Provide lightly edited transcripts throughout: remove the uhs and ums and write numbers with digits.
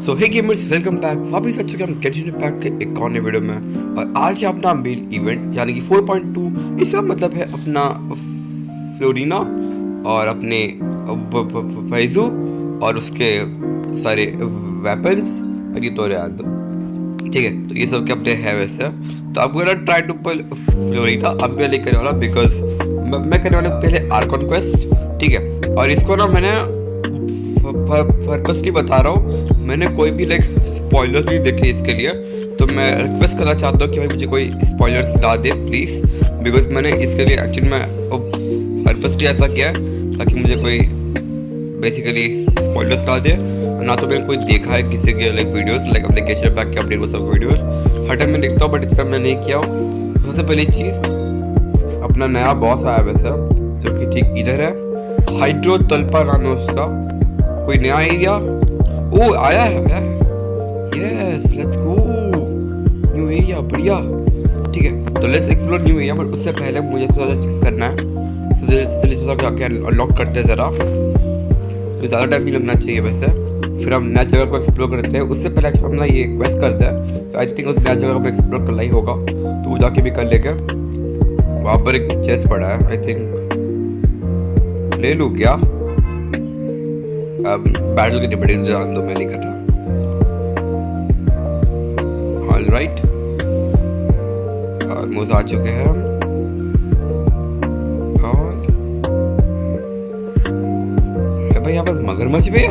सो हे gamers, welcome back. वापस आ चुके हम गेंशिन इम्पैक्ट के एक और नए वीडियो में। और आज है अपना मेन इवेंट यानी कि 4.2। इसका मतलब है अपना फ्लोरिना और अपने फैजू और उसके सारे वेपन्स और ये तो याद दो, ठीक है। तो ये सब के अपने है वैसे। तो अब gonna try to pull Florina. अब मैं लेकर वाला बिकॉज मैं करने वाला पहले आर्कॉन क्वेस्ट, ठीक है। और इसको ना मैंने पर्पसली बता रहा हूँ, मैंने कोई भी लाइक स्पॉयलर नहीं देखे इसके लिए। तो मैं रिक्वेस्ट करना चाहता हूँ कि भाई मुझे कोई स्पॉयलर्स ला दे प्लीज़, बिकॉज मैंने इसके लिए एक्चुअली में पर्पसली ऐसा किया है ताकि मुझे कोई बेसिकली स्पॉयलर्स ला दे। ना तो मैंने कोई देखा है किसी के लाइक वीडियोस, लाइक अपने गेंशिन पैक के अपडेट वो सब वीडियोस हर टाइम मैं देखता हूँ, बट इसका मैं नहीं किया हूँ। सबसे पहली चीज़ अपना नया बॉस आया वैसा, जो कि ठीक इधर है। हाइड्रो तल्पा नाम है उसका। कोई नया एरिया ओ आया है। Yes, let's go new area, बढ़िया, ठीक है। तो let's explore new area, but उससे पहले मुझे थोड़ा सा चेक करना है। थोड़ा जाके अनलॉक करते हैं ज़रा, तो ज़्यादा टाइम नहीं लगना चाहिए वैसे। फिर हम नया जगह को एक्सप्लोर करते हैं। उससे पहले हम ना ये क्वेस्ट करते हैं, तो आई थिंक उस नया जगह को एक्सप्लोर करना ही होगा, तो वो जाके भी कर लेंगे। वहाँ पर एक चेस्ट पड़ा है, आई थिंक ले लूँ क्या? अब बैटल की डिबेट जान दो, मैं नहीं कर रहा। ऑल राइट, ऑलमोस्ट आ चुके हैं हम। और भाई यहाँ पर मगरमच्छ भी है?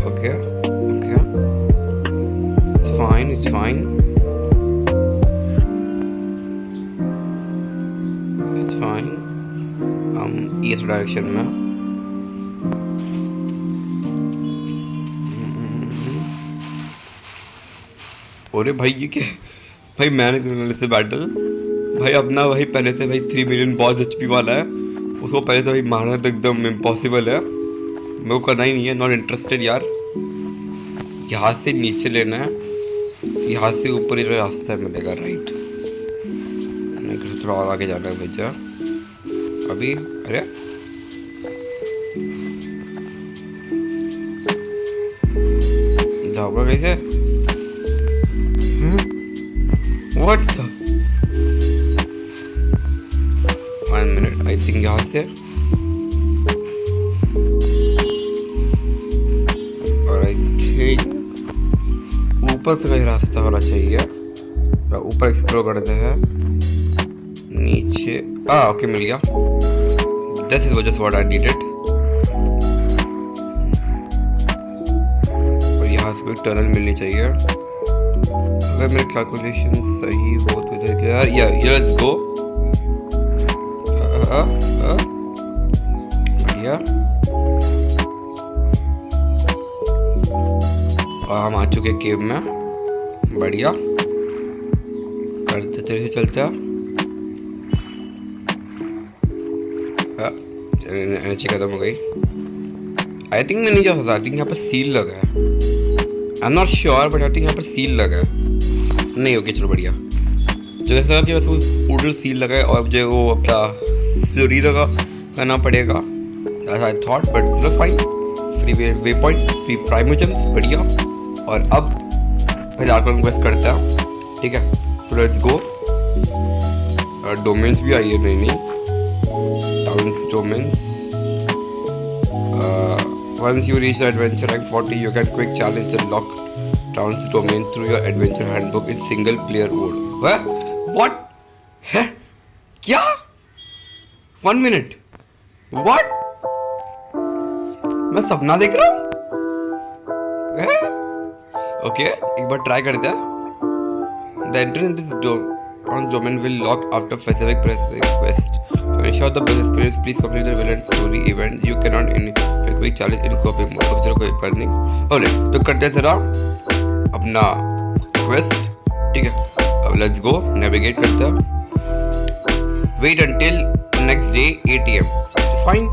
Okay okay, it's fine it's fine it's fine. हम ईस्ट डायरेक्शन में। अरे भाई ये क्या भाई, मैंने करने से बैटल भाई अपना भाई पहले से भाई 3 मिलियन बॉस HP वाला है। उसको पहले से भाई मारना तो एकदम इम्पॉसिबल है, मेरे को करना ही नहीं है। नॉट इंटरेस्टेड यार। यहाँ से नीचे लेना है, यहाँ से ऊपर ही रास्ता मिलेगा, राइट। थोड़ा और आगे जाना है भैया अभी। अरे जाओगा कैसे? What the? 1 minute, I think यहाँ से और I think ऊपर से कहीं रास्ता होना चाहिए। ऊपर एक्सप्लोर करते हैं। नीचे ओके मिल गया। This is just what I needed। और यहाँ से कोई टनल मिलनी चाहिए अगर मेरे कैलकुलेशन सही हो तो। इधर यार लेट्स गो। बढ़िया, और हम आ चुके केव में। बढ़िया, करते चलिए चलते हैं। नीचे खत्म हो गई। आई थिंक मैं नहीं जा सकता। आई थिंक यहाँ पर सील लगा है। I am not sure, but I think यहाँ पर सील लगा है। नहीं ओके चलो बढ़िया। जो ऐसा कि बस वो पोर्टल सील लगा है और मुझे वो क्या फ्लोरिना का करना पड़ेगा, आई थॉट, बट चलो fine. Free waypoint, free primogems, बढ़िया। और अब फिर आर्कॉन क्वेस्ट करता है, ठीक है। So let's go. डोमेन्स भी आई है, नहीं towns domains. Once you reach adventure rank 40 you can quick challenge unlock Town's domain through your adventure handbook in single player mode। What? है? क्या? 1 minute. What? मैं सपना देख रहा हूँ? Okay, एक बार ट्राई करते हैं। The entrance in this town's domain will lock after specific quest. To ensure the best experience, please complete the villain story event. You cannot in quick challenge in copy mode। अब चलो कोई बात नहीं। Okay, तो करते जरा अपना quest, ठीक है। अब लेट्स गो, नेविगेट करते हैं। Wait until next day 8 AM। Fine.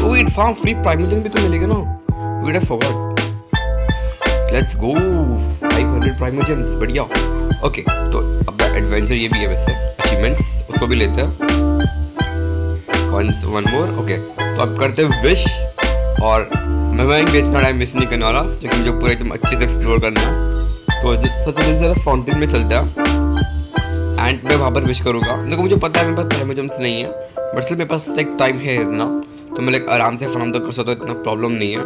Wait, farm free primogem भी तो मिलेगा ना। Wait, I forgot. Let's go, 500 primogems, बढ़िया। ओके, तो अब एडवेंचर ये भी है वैसे, अचीवमेंट्स उसको भी लेते हैं। One more, okay. तो अब करते हैं विश और मैं इतना टाइम मिस नहीं करने वाला, क्योंकि मुझे पूरा एकदम अच्छे से एक्सप्लोर करना है। तो सबसे पहले फाउंटेन में चलता है एंड मैं वहाँ पर विश करूँगा। देखो मुझे पता है मेरे पास प्राइमोजम्स नहीं है, बट स्टिल मेरे पास लाइक टाइम है इतना, तो मैं लाइक आराम से फार्म तक कर सकता हूँ, इतना प्रॉब्लम नहीं है।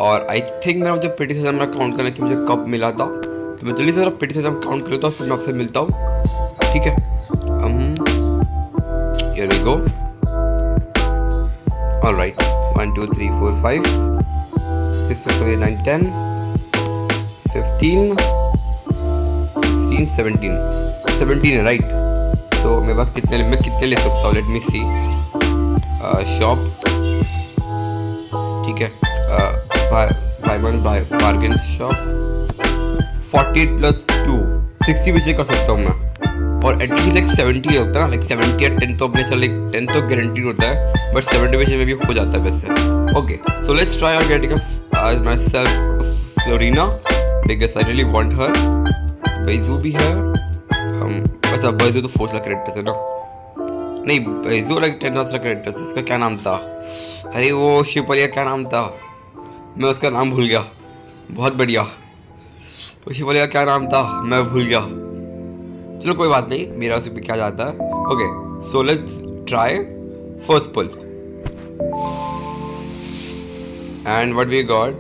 और आई थिंक मेरा मुझे पेटी सिस्टम में काउंट करना कि मुझे कब मिला था, तो मैं जल्दी से पेटी सिस्टम काउंट कर लेता हूँ, फिर मैं आपसे मिलता हूँ, ठीक है। Here we go. All right. 1 2 3 4 5 6 7 8 9 10 15 16 17 है राइट। तो मेरे पास मैं कितने ले सकता हूँ? लेट मी सी। शॉप, ठीक है, बार्गेन शॉप 48 प्लस 2 60 बजे कर सकता हूँ मैं। और एटलीस्ट लाइक 70 होता है ना, लाइक 70 या 10 तो अपने चल 10 तो गारंटीड होता है, बट 70 बजे में भी हो जाता है वैसे। Okay, so let's try on getting my self Florina because I really want her. Baiju भी है, अच्छा बैजू तो 4 लाख कैरेक्टर्स है ना, नहीं बैजू लाइक 10 लाख कैरेक्टर्स। इसका क्या नाम था? अरे वो शिपलिया क्या नाम था, मैं उसका नाम भूल गया। बहुत बढ़िया, वो शिपलिया क्या नाम था मैं भूल गया। चलो कोई बात नहीं, मेरा उसी पे क्या जाता है। Okay, so let's try first pull and what we got.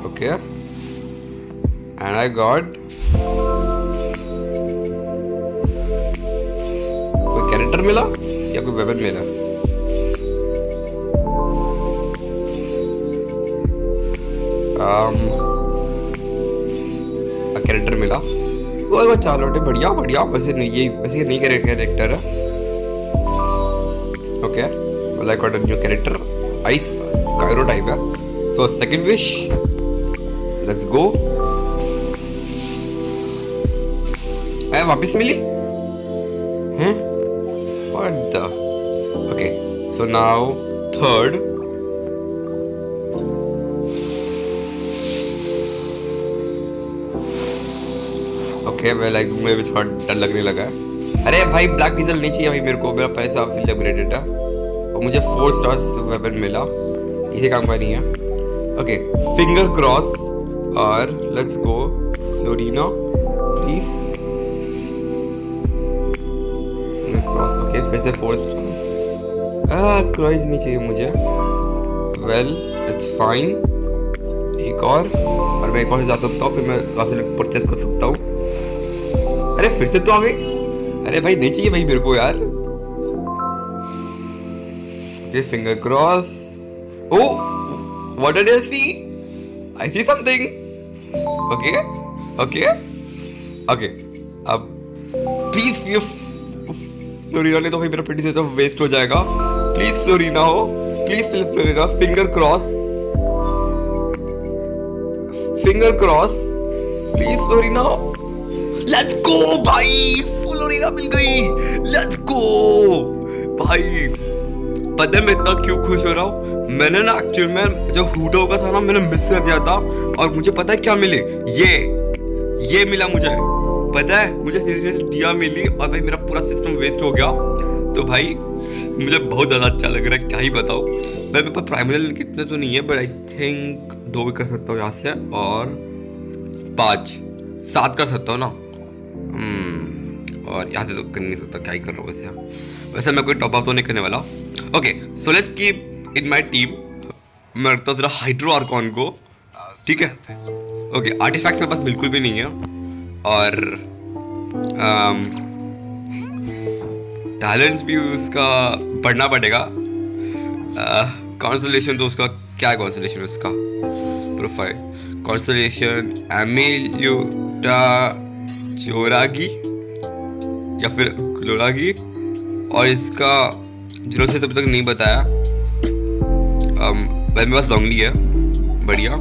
Okay, and I got कोई कैरेक्टर मिला या कोई वेपन मिला? कैरेक्टर मिला। वो चालोटे बढ़िया बढ़िया, वैसे नहीं कैरेक्टर है। Okay, like what a new character, ice Cryo type है। So second wish, let's go. ए वापस मिली हैं? What the? Okay, so now third. Okay, मैं लाइक मुझे भी थोड़ा डर लगने लगा है। अरे भाई ब्लैक डीजल नहीं चाहिए भाई मेरे को, मेरा पैसा फुल अपग्रेडेड है और मुझे 4 स्टार्स वेपन मिला, इसी काम का नहीं है। ओके, फिंगर क्रॉस और let's go Florina please. Okay, फिर से 4 स्टार्स। क्रॉस नहीं चाहिए मुझे। वेल इट्स फाइन, एक और मैं एक और से जा सकता हूँ, फिर मैं वहाँ से परचेज कर सकता हूँ। अरे फिर से तो आ गई। अरे भाई नहीं चाहिए भाई मेरे को यार। Okay, finger cross. O what did I see? I see something. Okay okay okay, अब प्लीज फ्लोरिना ने तो भाई मेरा पेटी से तो वेस्ट हो जाएगा। प्लीज फ्लोरिना हो, please Florina. Finger cross, finger cross please Florina. Let's go भाई, फ्लोरिना मिल गई। लेट्स गो भाई। पता है मैं इतना क्यों खुश हो रहा हूँ? मैंने ना एक्चुअल में जो हुडा होगा था ना, मैंने मिस कर दिया था, और मुझे पता है क्या मिले, ये मिला मुझे। पता है मुझे सीरियसली दिया मिली, और भाई मेरा पूरा सिस्टम वेस्ट हो गया। तो भाई मुझे बहुत ज़्यादा अच्छा लग रहा है, क्या ही बताऊँ। मेरे पास प्राइमरी कितने तो नहीं है, बट आई थिंक 2 भी कर सकता हूँ यहाँ से, और 5 7 कर सकता हूँ ना। और यहाँ से तो कर नहीं सकता, क्या ही कर रहा हूँ वैसे मैं कोई टॉप अप तो नहीं करने वाला। Okay, so let's keep in my team. मैं रखता हूँ जरा हाइड्रो आर्कॉन को, ठीक है। ओके, आर्टिफैक्ट मेरे पास बिल्कुल भी नहीं है, और टैलेंट्स भी उसका बढ़ना पड़ेगा। कॉन्सोलेशन तो उसका क्या है, कॉन्सोलेशन उसका प्रोफाइल कॉन्सोलेशन एमिल्यूटा चोरागी या फिर क्लोरागी, और इसका 0 से अभी तक नहीं बताया। मेरे पास लॉन्गली है, बढ़िया,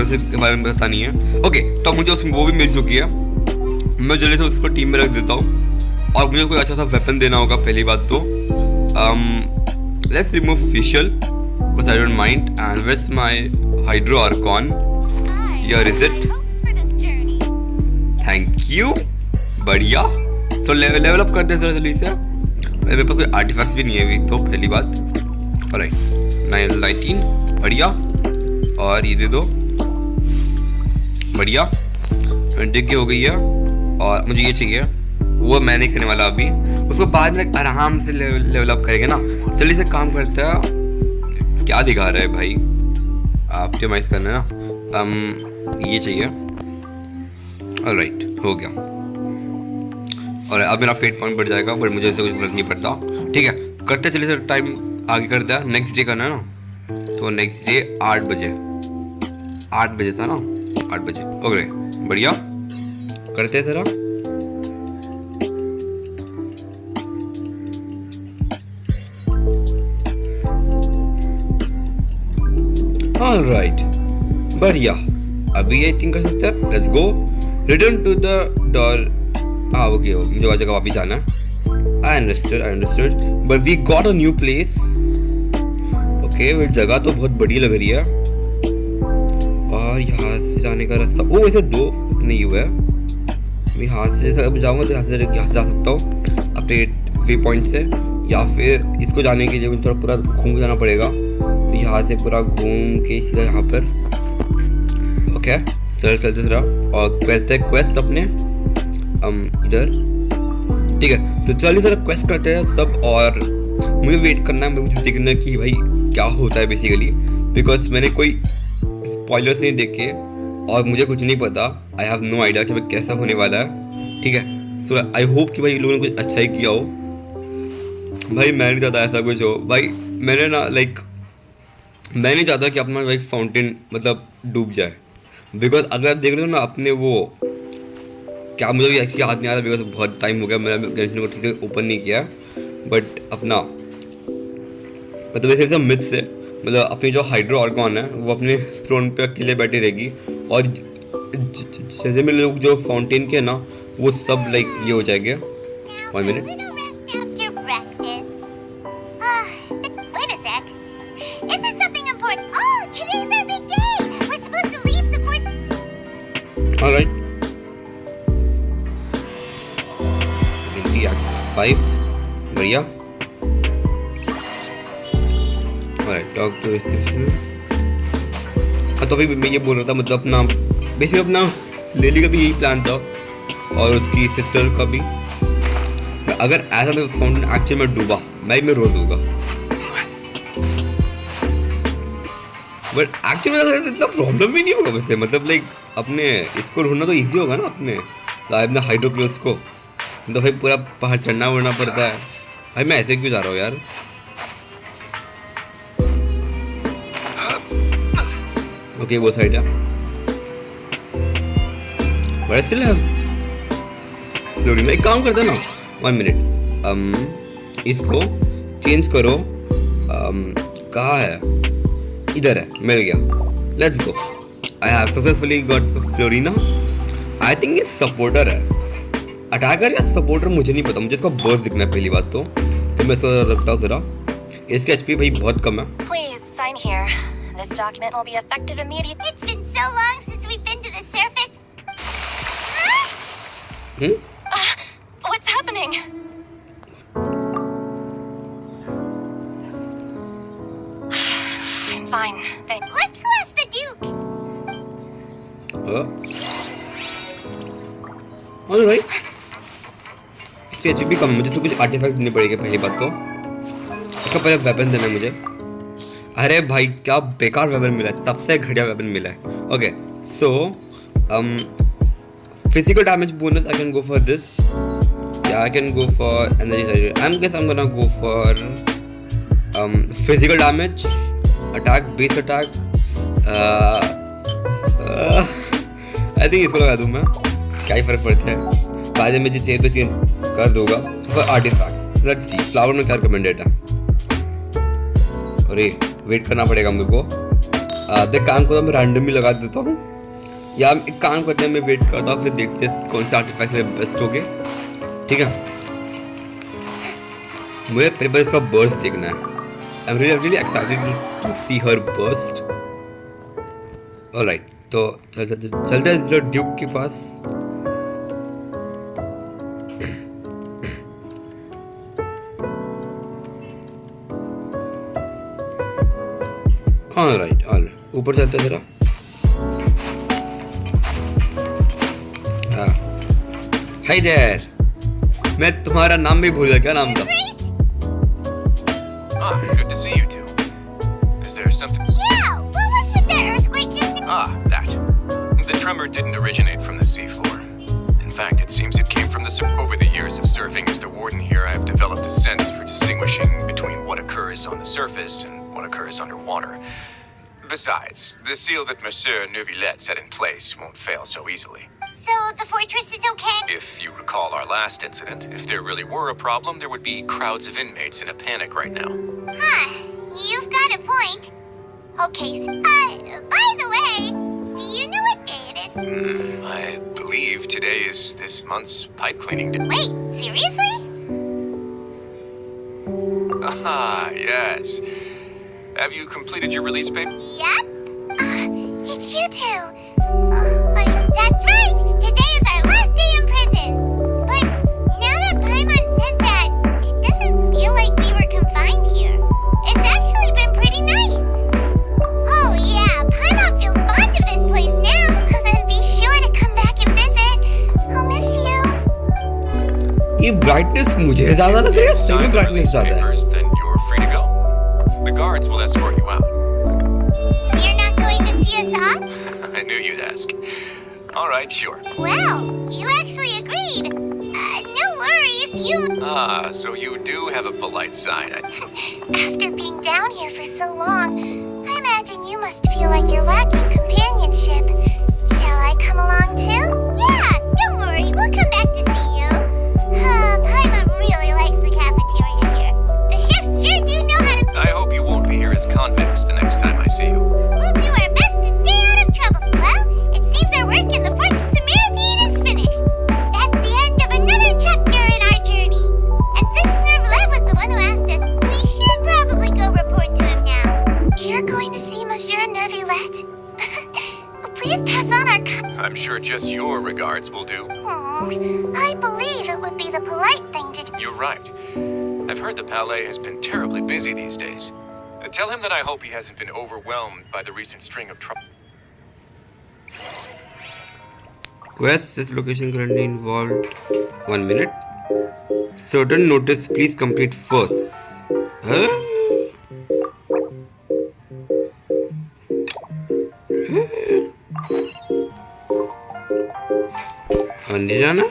से के बारे में पता नहीं है। ओके, तो मुझे वो भी मिल चुकी है। मैं जल्दी से उसको टीम में रख देता हूँ, और मुझे कोई अच्छा सा वेपन देना होगा पहली बात तो। Let's remove Fischl because I don't mind, and waste my hydro archon. Here is it, thank you, बढ़िया। तो लेवल अप करते हैं जरा जल्दी से। मेरे पास कोई आर्टिफैक्ट्स भी नहीं है अभी तो, पहली बात। ऑलराइट, 19 बढ़िया, और ये दे दो, बढ़िया, डिग हो गई है। और मुझे ये चाहिए, वो मैं नहीं करने वाला अभी, उसको बाद में आराम से लेवल अप करेंगे ना। जल्दी से काम करते हैं। क्या दिखा रहा है भाई, ऑप्टिमाइज करना है ना। ये चाहिए, ऑलराइट, हो गया। और अब मेरा फेट पॉइंट बढ़ जाएगा, बट मुझे इससे कुछ फर्क नहीं पड़ता। ठीक है, करते चलिए सर, टाइम आगे करते हैं। नेक्स्ट डे करना है ना, तो नेक्स्ट डे 8 बजे, 8 बजे था ना, 8 बजे, ओके बढ़िया, करते हैं जरा। ऑलराइट, बढ़िया, अभी ये थिंक कर सकते हैं। Let's go, return to the door. हाँ ओके, मुझे वह जगह वापस जाना है। I understood, but we got a new place. Okay, वो जगह तो बहुत बड़ी लग रही है। और यहाँ से जाने का रास्ता, ओ ऐसे दो अपने यू है। मैं यहाँ से अब जाऊँगा तो यहाँ से जा सकता हूँ अपने वे पॉइंट से, या फिर इसको जाने के लिए मुझे थोड़ा पूरा घूम के जाना पड़ेगा। तो यहाँ से पूरा घूम के सीधा यहाँ पर। ओके, चलते जरा और करते क्वेस्ट अपने इधर। ठीक है, तो चलिए जरा क्वेस्ट करते हैं सब। और मुझे वेट करना है, मुझे देखना कि भाई क्या होता है बेसिकली, बिकॉज मैंने कोई स्पॉयलर्स नहीं देखे और मुझे कुछ नहीं पता। आई हैव नो आइडिया कि भाई कैसा होने वाला है। ठीक है, सो आई होप कि भाई लोगों ने कुछ अच्छा ही किया हो। भाई मैं नहीं चाहता ऐसा कुछ हो भाई। मैंने ना मैं नहीं चाहता कि अपना लाइक फाउंटेन मतलब डूब जाए, बिकॉज अगर आप देख रहे हो ना अपने वो क्या, मुझे भी ऐसी याद नहीं आ रहा बिकॉज बहुत टाइम हो गया, मैंने गेंशिन को ठीक से ओपन नहीं किया। बट अपना मतलब ऐसे सब मिथ से, मतलब अपनी जो हाइड्रो आर्कॉन है वो अपने थ्रोन पे अकेले बैठी रहेगी, और जैसे में लोग जो फाउंटेन के ना वो सब लाइक ये हो जाएंगे। 1 मिनट, ऑलराइट, 5 बढ़िया। Talk to reception. हाँ, तो अभी मैं ये बोल रहा था, मतलब अपना बेसिक अपना लेली का भी यही प्लान था और उसकी सिस्टर का भी। अगर ऐसा मैं फाउंटेन एक्चुअली में डूबा, मैं रो दूंगा। बट एक्चुअली में इतना प्रॉब्लम भी नहीं होगा वैसे, मतलब लाइक अपने इसको ढूंढना तो इजी होगा ना अपने हाइड्रोक्लोस को। तो भाई पूरा पहाड़ चढ़ना वढ़ना पड़ता है। भाई मैं ऐसे क्यों जा रहा हूँ यार। ओके, वो साइड है, बट स्टिल हैव फ्लोरिना। एक काम करता ना, 1 मिनट, इसको चेंज करो। कहाँ है, इधर है, मिल गया। Let's go, I have successfully got Florina. I think ये सपोर्टर है, अटैकर या सपोर्टर मुझे नहीं पता, मुझे इसका बर्स्ट दिखना है पहली बात तो मैं इसको रखता हूँ जरा। इसके एचपी भाई बहुत कम है। Please sign here. This document will be effective immediately. It's been so long since we've been to the surface. What's happening? I'm fine. Let's go ask the Duke. All right. इसके HP कम, मुझे तो कुछ artefact देने पड़ेंगे पहली बात तो। इसका पहले वेपन देना है मुझे। अरे भाई क्या बेकार वेपन मिला है, सबसे घटिया वेपन मिला है। Okay, so physical damage bonus I can go for this, या I can go for energy. I guess I am gonna go for physical damage, attack, base attack. I think इसको लगा दूं मैं, क्या ही फर्क पड़ता है। बाद में मुझे चाहिए तो चेंज कर दूंगा। For artifacts let's see, flower में क्या रिकमेंडेड है। अरे वेट करना पड़ेगा मेरे को। तो काम को मैं रैंडमली लगा देता हूँ, या एक काम करते हैं मैं वेट करता हूँ, फिर देखते हैं कौन से आर्टिफैक्ट बेस्ट हो गए। ठीक है, मुझे पेपर इसका बर्स्ट देखना है। I am really excited to see her burst. Alright, तो चलते हैं ड्यूक के पास। ऑलराइट ऊपर चलते जरा। हाँ हाय देयर, मैं तुम्हारा नाम भी भूल गया, क्या नाम था? Good to see you two. Is there something? Yeah, what was with that earthquake just now? That. The tremor didn't originate from the seafloor. In fact, it seems it came from the over the years of serving as the warden here, I have developed a sense for distinguishing between what occurs on the surface and what occurs underwater. Besides, the seal that Monsieur Neuvillette set in place won't fail so easily. So the fortress is okay? If you recall our last incident, if there really were a problem, there would be crowds of inmates in a panic right now. Huh, you've got a point. Okay, by the way, do you know what day it is? I believe today is this month's pipe cleaning day. Wait, seriously? Yes. Have you completed your release paper? Yep. It's you two. That's right. Today is our last day in prison. But now that Paimon says that, it doesn't feel like we were confined here. It's actually been pretty nice. Oh yeah, Paimon feels fond of this place now. Then be sure to come back and visit. I'll miss you. ये brightness मुझे ज़्यादा लग रही है, सभी brightness ज़्यादा है। Then you're free to go. The guards will escort you out. You're not going to see us off? I knew you'd ask. All right, sure. Well, you actually agreed. No worries, you... So you do have a polite side. After being down here for so long, I imagine you must feel like you're lacking companionship. Shall I come along too? Yeah, don't worry, we'll come back to see you. Paimon really likes the cafeteria here. The chefs sure do know how to... I hope you won't be here as convicts the next time I see you. We'll do our best to stay out of trouble. Well, it seems our work in the Fortress of Mirabine is finished. That's the end of another chapter in our journey. And since Neuvillette was the one who asked us, we should probably go report to him now. You're going to see Monsieur Neuvillette? Please pass on our... I'm sure just your regards will do. I believe it would be the polite thing to do. You're right. I've heard the palais has been terribly busy these days. Tell him that I hope he hasn't been overwhelmed by the recent string of trouble. Quest, this location currently involved. 1 minute. Certain notice, please complete first. Huh? अंदर जाना,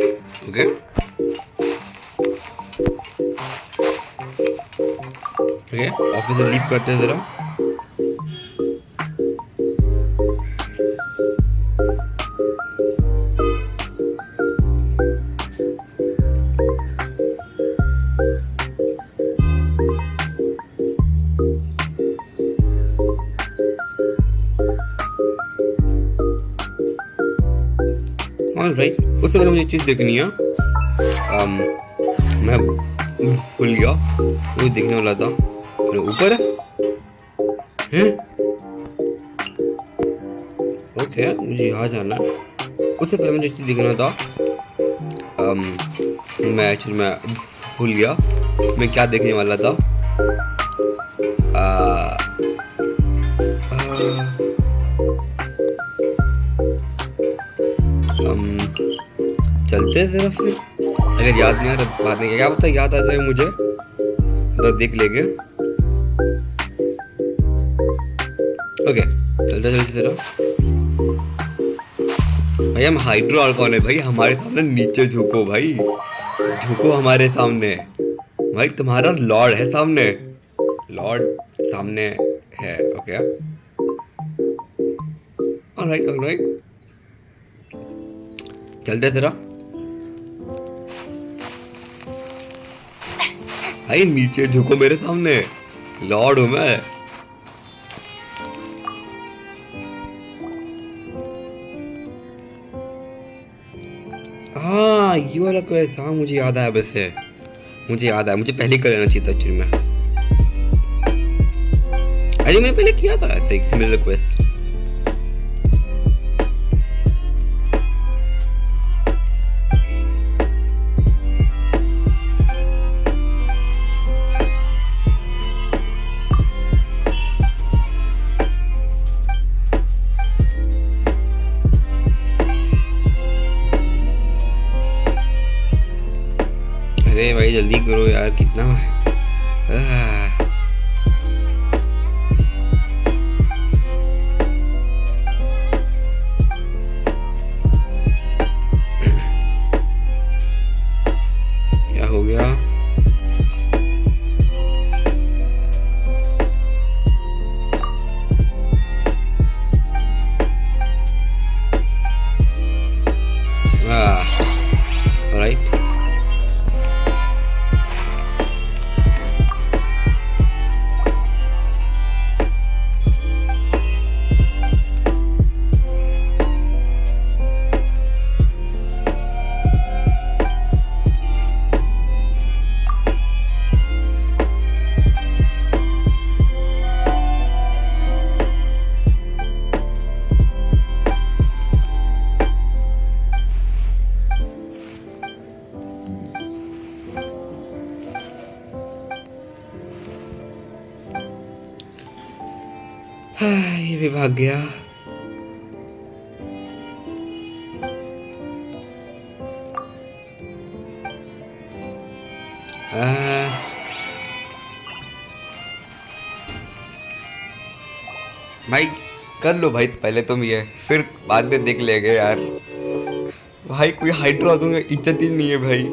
okay. Okay, office से leave करते हैं जरा. Alright, उससे पहले मुझे एक चीज़ देखनी है. मैं भूल गया, वो देखने वाला था. ऊपर है? ओके, मुझे यहाँ जाना है. उससे पहले मुझे एक चीज़ देखना था. मैं भूल गया मैं क्या देखने वाला था. चलते हैं जरा फिर. अगर याद नहीं आ रहा बात नहीं, क्या पता याद आ जाए मुझे तो देख लेंगे. ओके, चलते जरा. भाई हम हाइड्रो आर्कॉन है भाई, हमारे सामने नीचे झुको भाई, झुको हमारे सामने भाई. तुम्हारा लॉर्ड है सामने, लॉर्ड सामने है. ओके, ऑलराइट, चलते जरा. भाई नीचे झुको मेरे सामने, लॉर्ड हूं मैं. हाँ ये वाला क्वेस्ट, हाँ मुझे याद आया. वैसे मुझे याद आया, मुझे पहले कर लेना चाहिए था एक्चुअली में. अरे मैंने पहले किया था ऐसे एक सिमिलर क्वेस्ट. अरे भाई जल्दी करो यार, कितना क्या हो गया? राइट, ये भी भाग गया। भाई कर लो भाई, पहले तुम ये, फिर बाद में देख लेंगे यार। भाई कोई हाइड्रो दूंगा, इज्जत ही नहीं है भाई।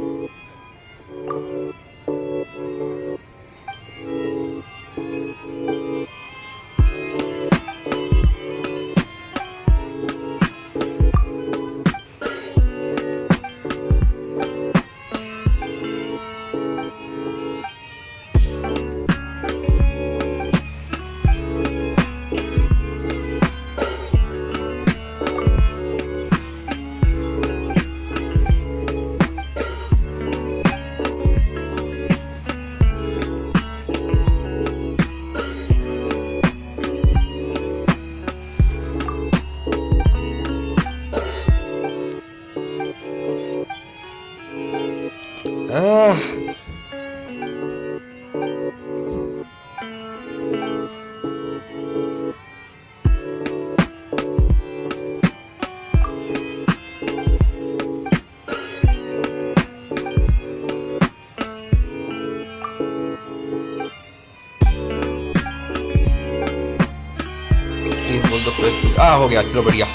हो गया, चलो बढ़िया।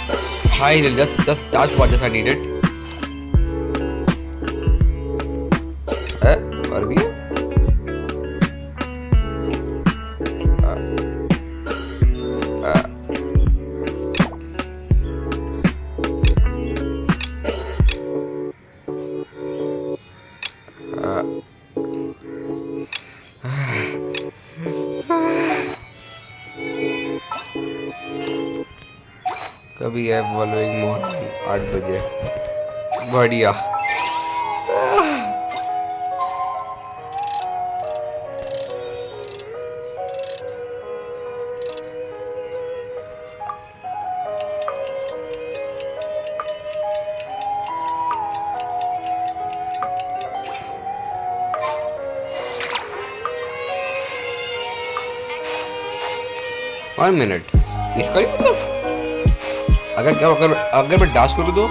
Finally just that's what I needed। और भी है? कभी है फॉलोइंग मॉर्निंग 8 बजे, बढ़िया। वन मिनट, इसका ही मतलब अगर क्या अगर मैं डांस करूँ तो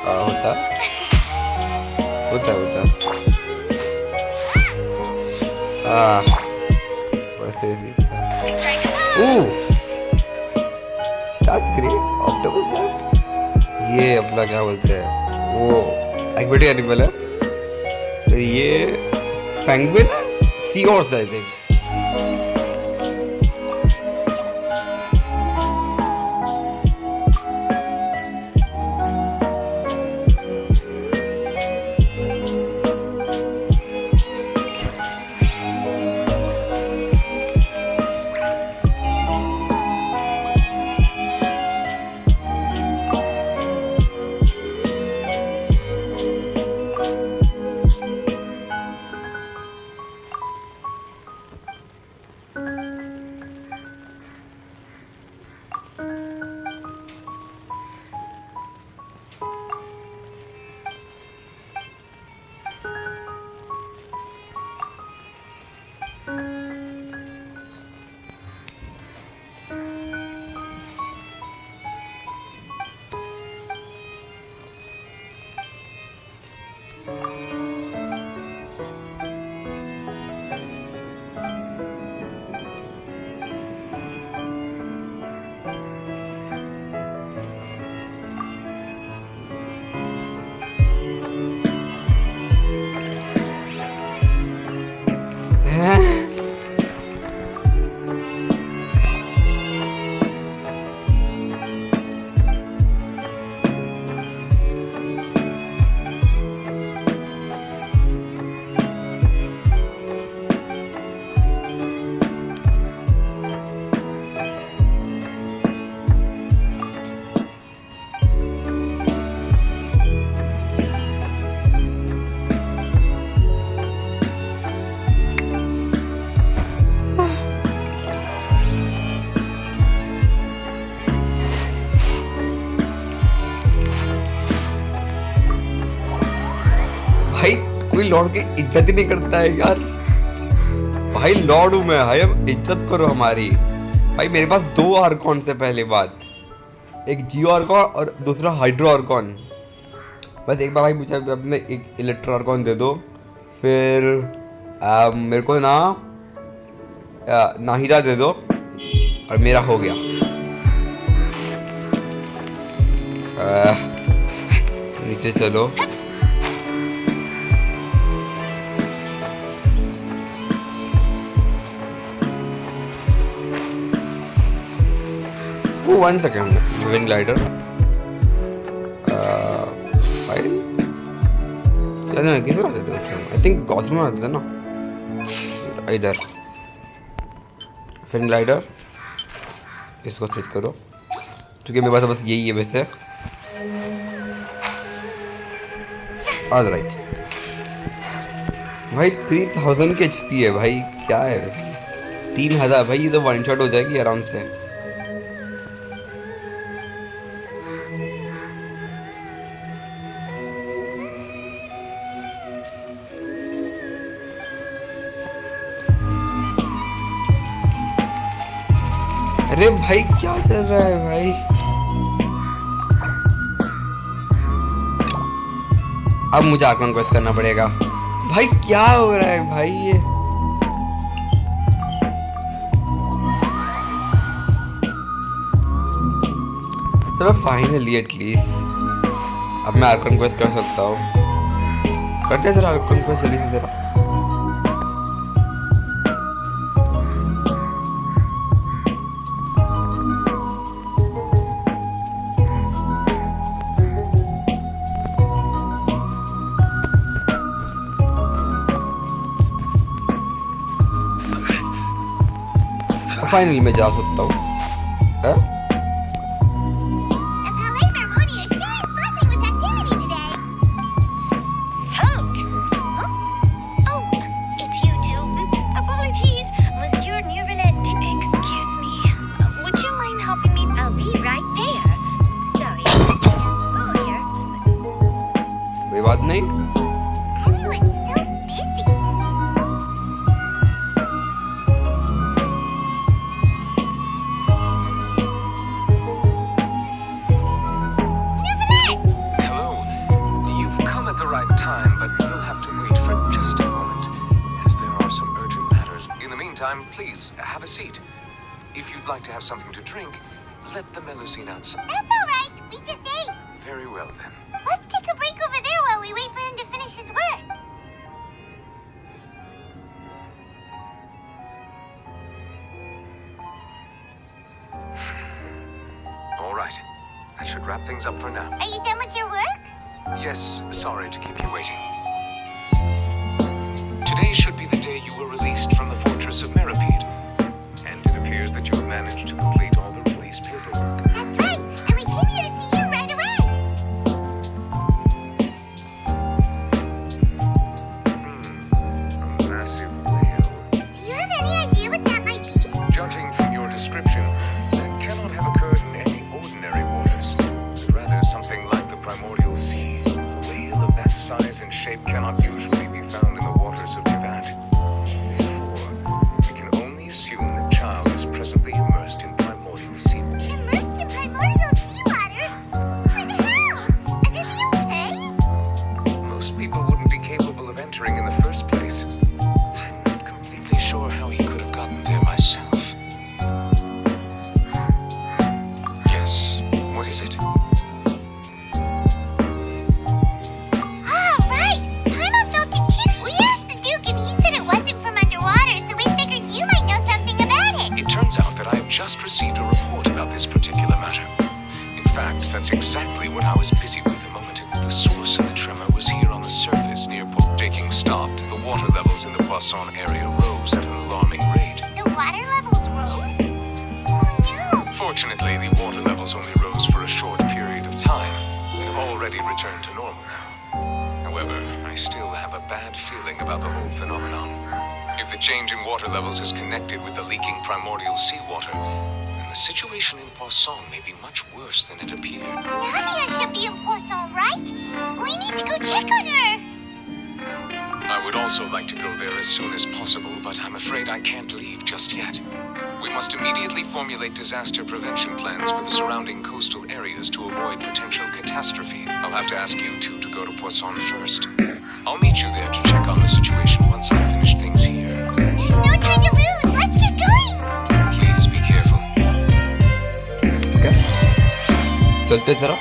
होता वैसे ही। That's great, ऑक्टोपस है ये। अपना क्या बोलते हैं वो, एक्टिविटी एनिमल है, तो ये पेंगुइन है, सी हॉर्स आई थिंक। कोई लॉर्ड की इज्जत ही नहीं करता है यार। भाई लॉर्ड हूँ मैं भाई, अब इज्जत करो हमारी। भाई मेरे पास 2 आर्कॉन से पहले बात, एक जियो आर्कॉन और दूसरा हाइड्रो आर्कॉन। बस एक बार भाई मुझे अपने एक इलेक्ट्रो आर्कॉन दे दो, फिर मेरे को ना नाहिरा दे दो और मेरा हो गया। नीचे चलो। वो 1 सेकेंड विंग ग्लाइडर किधर आते थे? आई थिंक कॉस्मो आते थे ना इधर। फिन ग्लाइडर इसको स्विच करो क्योंकि मेरे पास बस यही है वैसे। ऑलराइट भाई 3000 की HP है भाई, क्या है वैसे 3000 भाई, ये तो वन शॉट हो जाएगी आराम से। अरे भाई क्या चल रहा है भाई? अब मुझे आर्कन क्वेस्ट करना पड़ेगा। भाई क्या हो रहा है भाई ये? चलो फाइनली एटलीस्ट अब मैं आर्कन क्वेस्ट कर सकता हूँ। करते जरा आर्कन क्वेस्ट जल्दी से जरा। फाइनली मैं जा सकता हूँ। कोई बात नहीं। Please, have a seat. If you'd like to have something to drink, let the Melusine outside. That's all right. We just ate. Very well, then. Let's take a break over there while we wait for him to finish his work. All right. That should wrap things up for now. Are you done with your work? Yes, sorry to keep you waiting. Today should be the day you were released from the fortress of Meripede. And it appears that you have managed to complete all the release paperwork. That's right, and we came here to see you right away. A massive whale. Do you have any idea what that might be? Judging from your description, that cannot have occurred in any ordinary waters, but rather something like the primordial sea. A whale of that size and shape cannot usually be found in the waters of Tivat. Therefore, we can only assume that child is presently immersed in primordial seawater. Immersed in primordial seawater? But how? Is he okay? Most people wouldn't be capable of entering in the first place. I'm not completely sure how he could have gotten there myself. Yes, what is it? Just received a report about this particular matter. In fact, that's exactly what I was busy with a moment ago. The source of the tremor was here on the surface near Port. Taking stopped, the water levels in the Pasand area rose at an alarming rate. The water levels rose? Oh no! Fortunately, the water levels only rose for a short period of time and have already returned to normal now. However, I still have a bad feeling about the whole phenomenon. If the change in water levels is connected with the leaking primordial seawater, then the situation in Pasand may be much worse than it appeared. Nadia should be in Pasand, right? We need to go check on her! I would also like to go there as soon as possible, but I'm afraid I can't leave just yet. We must immediately formulate disaster prevention plans for the surrounding coastal areas to avoid potential catastrophe. I'll have to ask you two to go to Poisson first. I'll meet you there to check on the situation once I've finished things here. There's no time to lose. Let's get going. Please be careful. Okay. चलते जरा.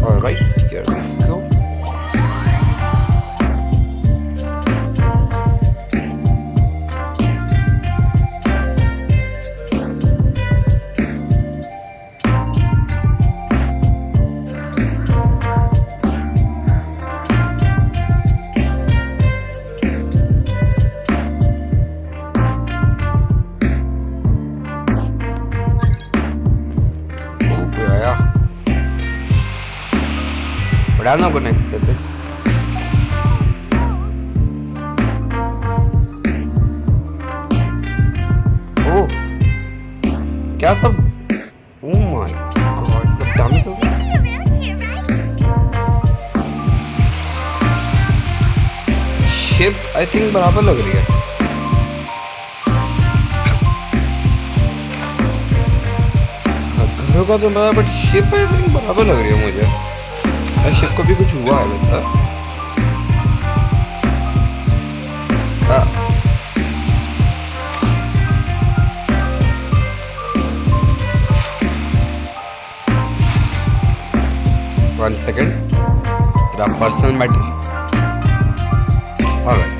All right, here we go. But I'm not gonna accept it. Oh, क्या सब? Oh my God, सब damage हो गया. Around here, right? Ship I think बराबर लग रही है. घरों का तो पता, but ship I think बराबर लग रही है मुझे. शिप को भी कुछ हुआ है वैसा. One second. तेरा पर्सनल मैटर. Alright.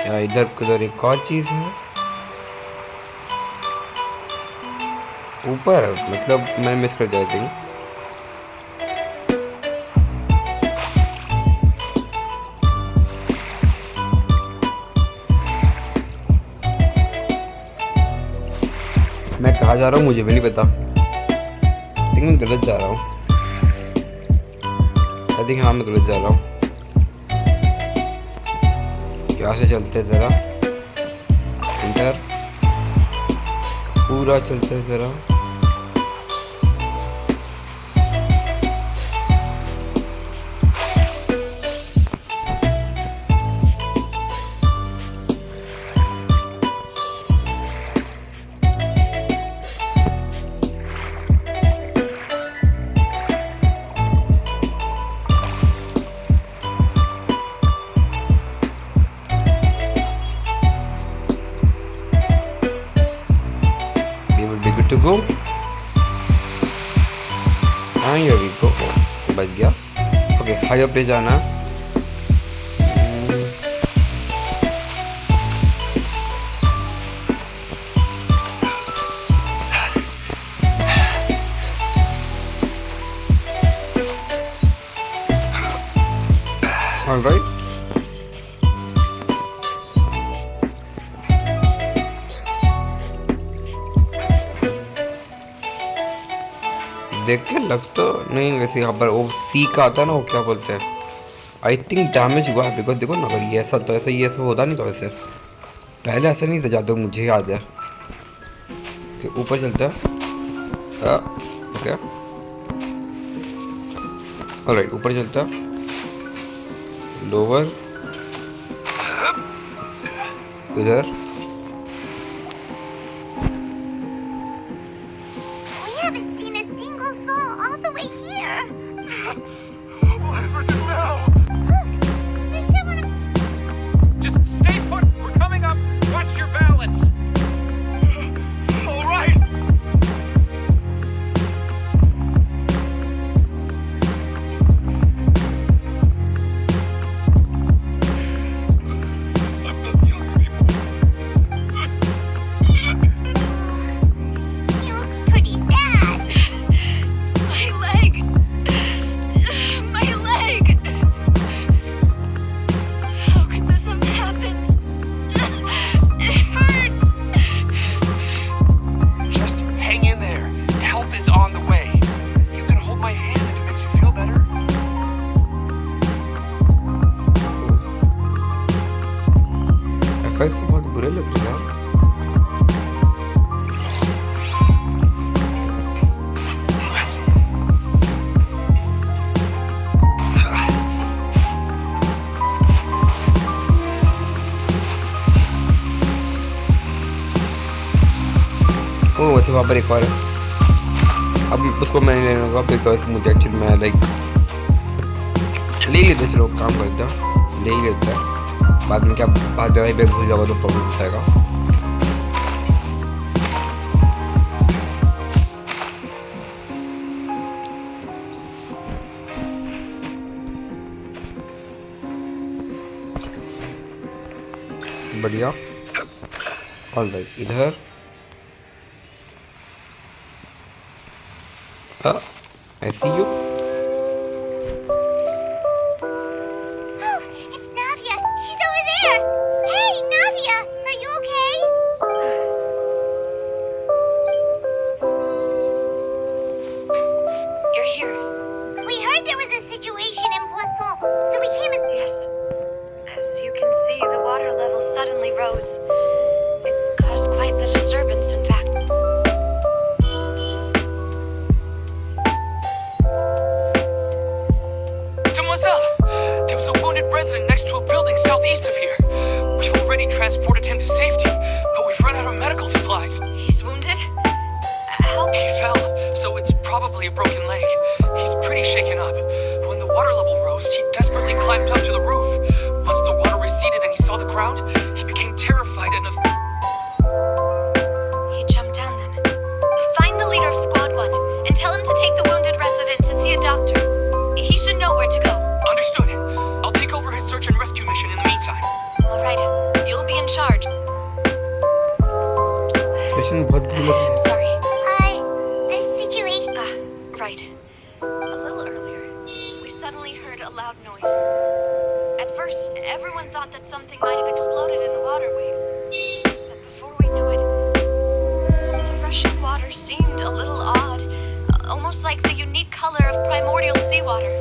क्या इधर कुछ एक और चीज है? ऊपर मतलब मैं मिस कर जाती हूँ. मैं कहाँ जा रहा हूँ मुझे भी नहीं पता. आई थिंक मैं गलत जा रहा हूँ. आई थिंक हाँ मैं गलत जा रहा हूँ. यहाँ से चलते ज़रा. इंटर पूरा चलते ज़रा. To go. And here we go. बच गया. Okay, higher पे जाना. All right. देख के लग तो नहीं वैसे यहाँ पर वो सी का आता है ना, वो क्या बोलते हैं. आई थिंक डैमेज हुआ है बिकॉज देखो ना, अगर ये ऐसा तो ऐसा ये ऐसा होता नहीं. तो ऐसे पहले ऐसा नहीं था जहाँ तक मुझे याद है. कि ऊपर चलता है. ओके ऑलराइट, ऊपर चलता है. लोअर इधर. लग रही है। ओ वैसे वहाँ पर एक और है। अब उसको मैं नहीं लेने होगा बिकॉज मुझे एक्चुअली मैं लाइक ले लेते, चलो काम करते हैं, ले ही लेते हैं। बाद में क्या बाद में भाई भूल जाओगे तो प्रॉब्लम हो जाएगा। बढ़िया। ऑलराइट, इधर I see you. Oh, it's Navia. She's over there. Hey, Navia, are you okay? You're here. We heard there was a situation in Poisson, so we came as... Yes. As you can see, the water level suddenly rose. It caused quite the disturbance, in fact. There was a wounded resident next to a building southeast of here. We've already transported him to safety, but we've run out of medical supplies. He's wounded? Help. He fell, so it's probably a broken leg. He's pretty shaken up. When the water level rose, he desperately climbed up to the roof. Once the water receded and he saw the ground, he became terrified and... He jumped down then. Find the leader of Squad 1 and tell him to take the wounded resident to see a doctor. He should know where to go. Understood. I'll take over his search and rescue mission in the meantime. All right. You'll be in charge. I'm sorry. This situation... Right. A little earlier, we suddenly heard a loud noise. At first, everyone thought that something might have exploded in the waterways. But before we knew it, the rushing water seemed a little odd, almost like the unique color of primordial seawater.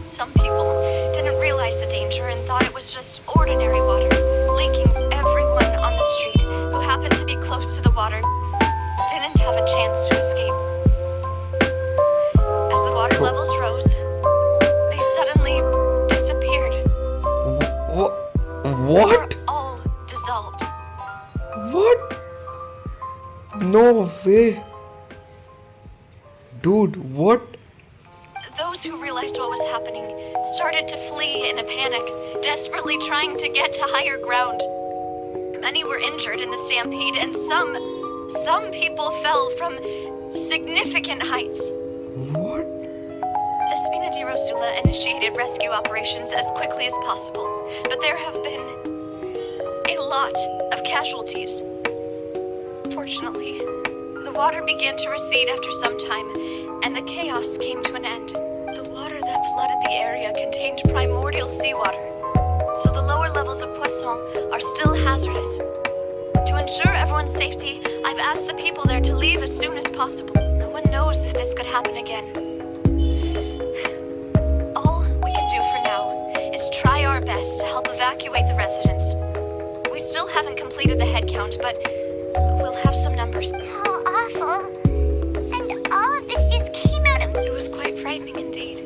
Some people didn't realize the danger and thought it was just ordinary water, leaking. Everyone on the street who happened to be close to the water didn't have a chance to escape. As the water levels rose, they suddenly disappeared. What? They were all dissolved. What? No way. Dude, what? Those who realized what was happening started to flee in a panic, desperately trying to get to higher ground. Many were injured in the stampede, and some people fell from significant heights. What? The Spina di Rosula initiated rescue operations as quickly as possible, but there have been a lot of casualties. Fortunately, the water began to recede after some time, and the chaos came to an end. The water that flooded the area contained primordial seawater, so the lower levels of Poisson are still hazardous. To ensure everyone's safety, I've asked the people there to leave as soon as possible. No one knows if this could happen again. All we can do for now is try our best to help evacuate the residents. We still haven't completed the head count, but we'll have some numbers. How awful. And all of this just came out of... It was quite frightening indeed.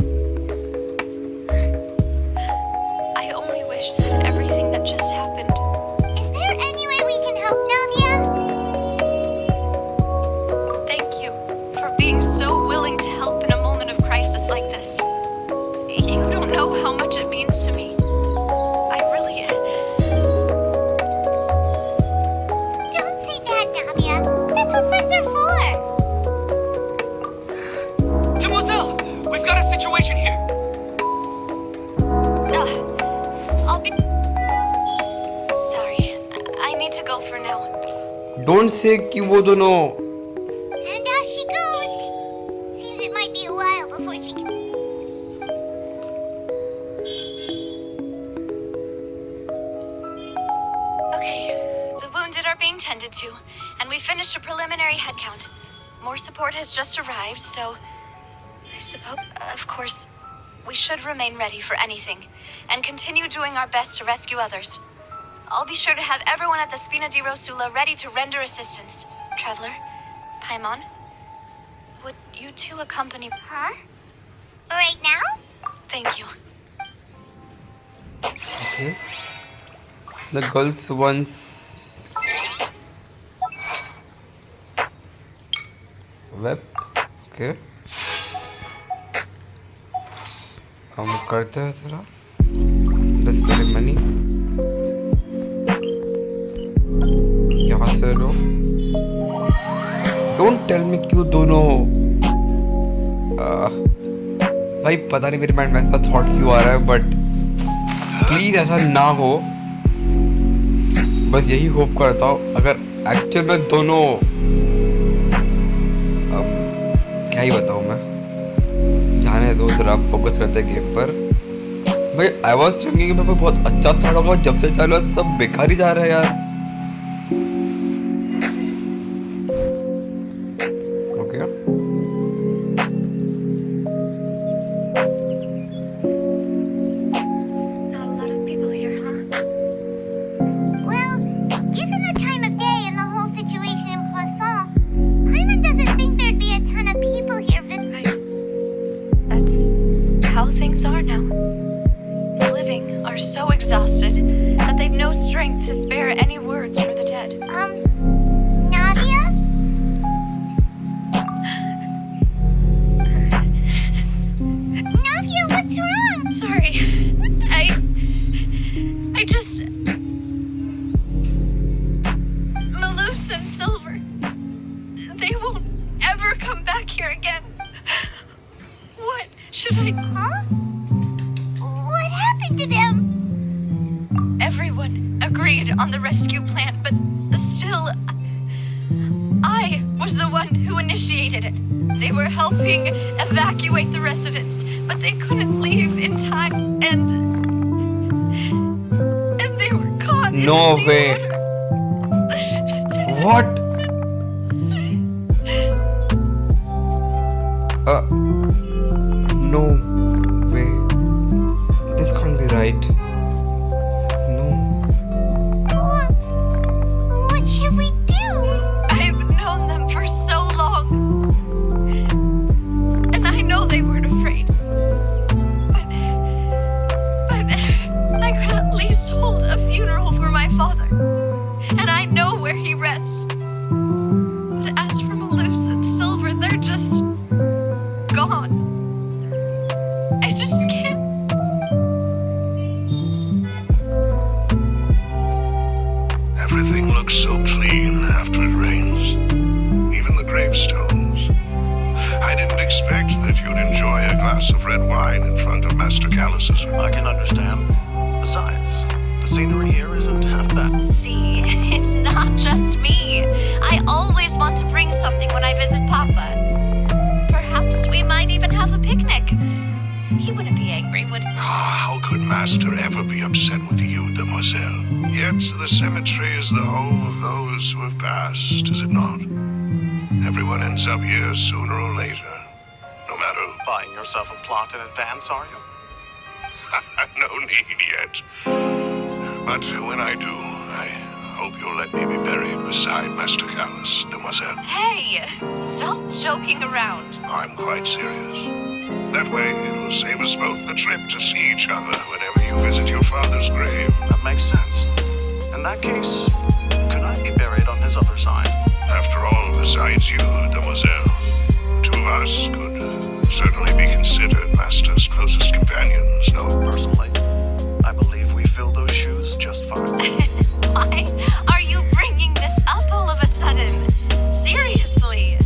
I only wish that everything that just happened... Is there any way we can help, Navia? Thank you for being so willing to help in a moment of crisis like this. You don't know how much it means to me. I really... Don't say that, Navia. That's what friends are for. Demoiselle, we've got a situation here. I'll be... Sorry. I need to go for now. Don't say कि वो दोनों. And out she goes. Seems it might be a while before she can... Okay, the wounded are being tended to, and we finished a preliminary head count. More support has just arrived, so I suppose, of course, we should remain ready for anything, and continue doing our best to rescue others. I'll be sure to have everyone at the Spina di Rosula ready to render assistance. Traveler, Paimon, would you two accompany... Huh? Right now? Thank you. Okay. The girls once web. Okay. हम करते हैं जरा the ceremony. यहाँ से लो. Don't tell me क्यों दोनों भाई पता नहीं मेरे माइंड में ऐसा थॉट क्यों आ रहा है बट प्लीज ऐसा ना हो. बस यही होप करता हूँ अगर एक्चुअल में दोनों क्या ही बताऊँ मैं. जाने दो जरा फोकस करते हैं गेम पर. भाई आई वाज थिंकिंग कि मैं बहुत अच्छा स्टार्ट होगा जब से चालू है सब बेकार ही जा रहा है यार. Okay Not a lot of people here, huh? Well, given the time of day and the whole situation in Poisson, Paimon doesn't think there'd be a ton of people here That's how things are now. The living are so exhausted that they've no strength to spare any words for the dead. Nadia? Nadia, what's wrong? Sorry. I just... Malus and Silver. They won't ever come back here again. What should I... Huh? What happened to them? Everyone agreed on the rescue plan, but still... I was the one who initiated it. They were helping evacuate the residents, but they couldn't leave in time, and they were caught in No the way. water. What? No way. This can't be right. No. What should we do? I've known them for so long, and I know they weren't afraid. But I could at least hold a funeral for my father, and I know where he rests. But as for Malus and Silver, they're just gone. I just can't. Everything looks so clean after it rains. Even the gravestones. I didn't expect that you'd enjoy a glass of red wine in front of Master Callus's. I can understand. Besides, the scenery here isn't half bad. See, it's not just me. I always want to bring something when I visit Papa. Perhaps we might even have a picnic. He wouldn't be angry, would he? How could Master ever be upset with you, demoiselle? Yet the cemetery is the home of those who have passed, is it not? Everyone ends up here sooner or later, no matter who. Buying yourself a plot in advance, are you? No need yet. But when I do, I hope you'll let me be buried beside Master Callus, demoiselle. Hey, stop joking around. I'm quite serious. That way, it'll save us both the trip to see each other whenever you visit your father's grave. That makes sense. In that case, could I be buried on his other side? After all, besides you, demoiselle, the two of us could certainly be considered Master's closest companions, no? Personally, I believe we fill those shoes just fine. Why are you bringing this up all of a sudden? Seriously.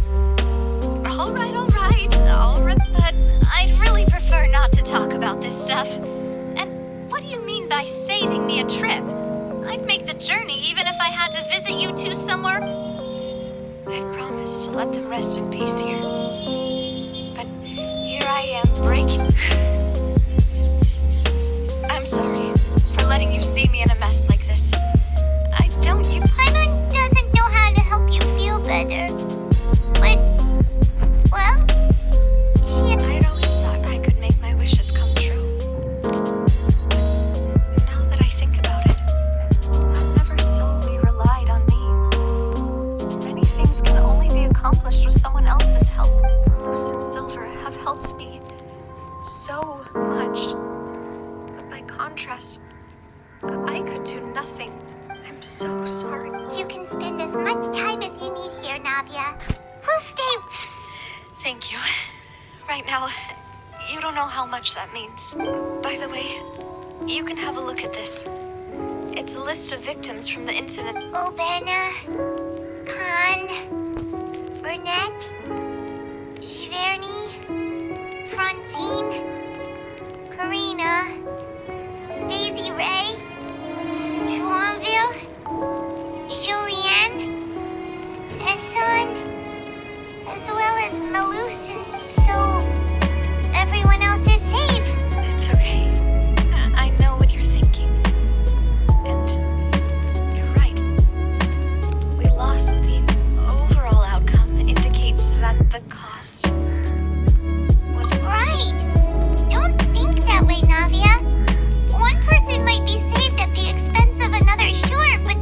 All right, but I'd really prefer not to talk about this stuff. And what do you mean by saving me a trip? I'd make the journey even if I had to visit you two somewhere. I promised to let them rest in peace here. But here I am breaking... I'm sorry for letting you see me in a mess like this. Paimon doesn't know how to help you feel better. But, well, I'd always thought I could make my wishes come true. Now that I think about it, right now, you don't know how much that means. By the way, you can have a look at this. It's a list of victims from the incident. Obena, Khan, Burnett, Giverny, Francine, Furina, Daisy Ray, Joinville, Julianne, Esson, as well as Malus, so everyone else is safe. It's okay. I know what you're thinking. And you're right. We lost the overall outcome indicates that the cost was Right. Don't think that way, Navia. One person might be saved at the expense of another, sure, but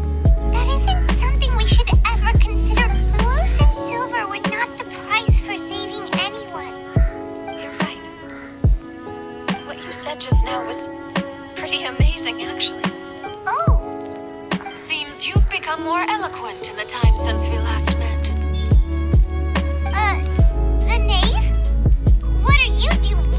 that isn't something we should ever consider. Malus and Silver were not the price for saving anyone. You're right. What you said just now was pretty amazing, actually. Oh, Seems you've become more eloquent in the time since we last met. the knave? What are you doing?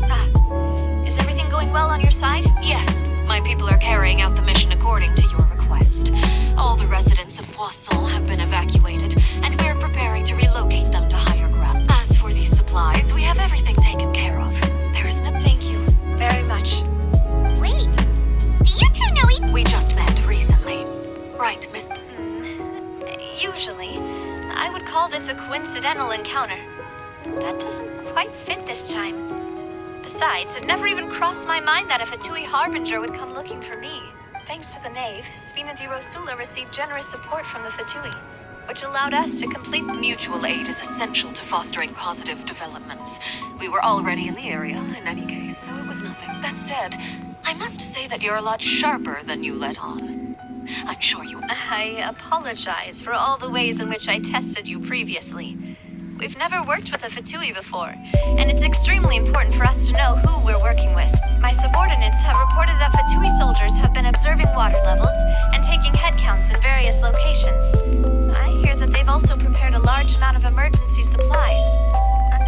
Is everything going well on your side? Yes, my people are carrying out the mission according to your request. All the residents of Poisson have been evacuated, and we're preparing to relocate them to higher ground. As for these supplies, we have everything taken care of. There is no... Thank you very much. Wait, do you two know We just met recently. Right, Miss... Usually, I would call this a coincidental encounter. But that doesn't quite fit this time. Besides, it never even crossed my mind that a Fatui Harbinger would come looking for me. Thanks to the Knave, Spina di Rosula received generous support from the Fatui, which allowed us to complete... Mutual aid is essential to fostering positive developments. We were already in the area, in any case, so it was nothing. That said, I must say that you're a lot sharper than you let on. I'm sure you... I apologize for all the ways in which I tested you previously. We've never worked with a Fatui before, and it's extremely important for us to know who we're working with. My subordinates have reported that Fatui soldiers have been observing water levels and taking head counts in various locations. I hear that they've also prepared a large amount of emergency supplies.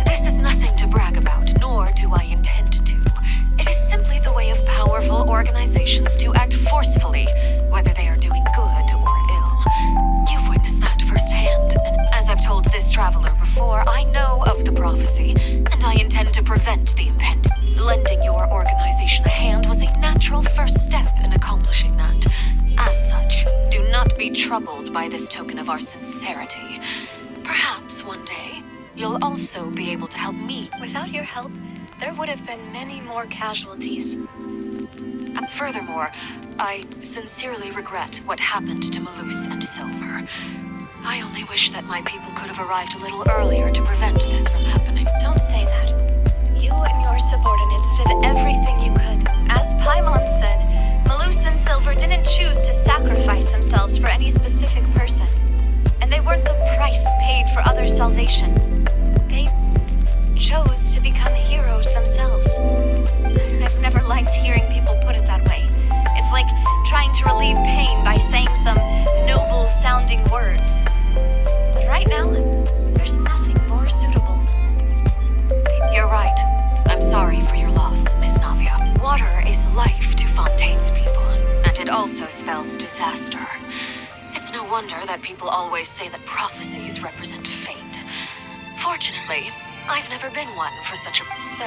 This is nothing to brag about, nor do I intend to. It is simply the way of powerful organizations to act forcefully, whether they are doing good or ill. You've witnessed that firsthand, and as I've told this traveler before, I know of the prophecy, and I intend to prevent the impending. Lending your organization a hand was a natural first step in accomplishing that. As such, do not be troubled by this token of our sincerity. Perhaps one day, you'll also be able to help me. Without your help, there would have been many more casualties. Furthermore, I sincerely regret what happened to Malus and Silver. I only wish that my people could have arrived a little earlier to prevent this from happening. Don't say that. You and your subordinates did everything you could. As Paimon said, Malus and Silver didn't choose to sacrifice themselves for any specific person. And they weren't the price paid for other salvation. They chose to become heroes themselves. I've never liked hearing people put it that way. It's like trying to relieve pain by saying some noble-sounding words. But right now, there's nothing more suitable. You're right. I'm sorry for your loss, Miss Navia. Water is life to Fontaine's people, and it also spells disaster. It's no wonder that people always say that prophecies represent fate. Fortunately, I've never been one for such a... So,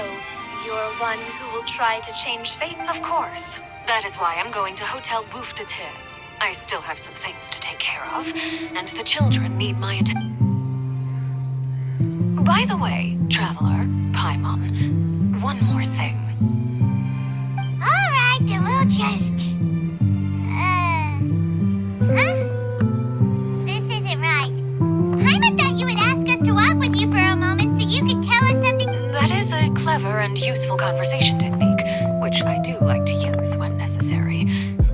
you're one who will try to change fate? Of course. That is why I'm going to Hotel Bouffe de Terre. I still have some things to take care of, and the children need my attention. By the way, traveler, Paimon, one more thing. Alright, then we'll just... Huh? This isn't right. Paimon thought you would ask us to walk with you for a moment so you could tell us something... That is a clever and useful conversation technique, which I do like to use when necessary.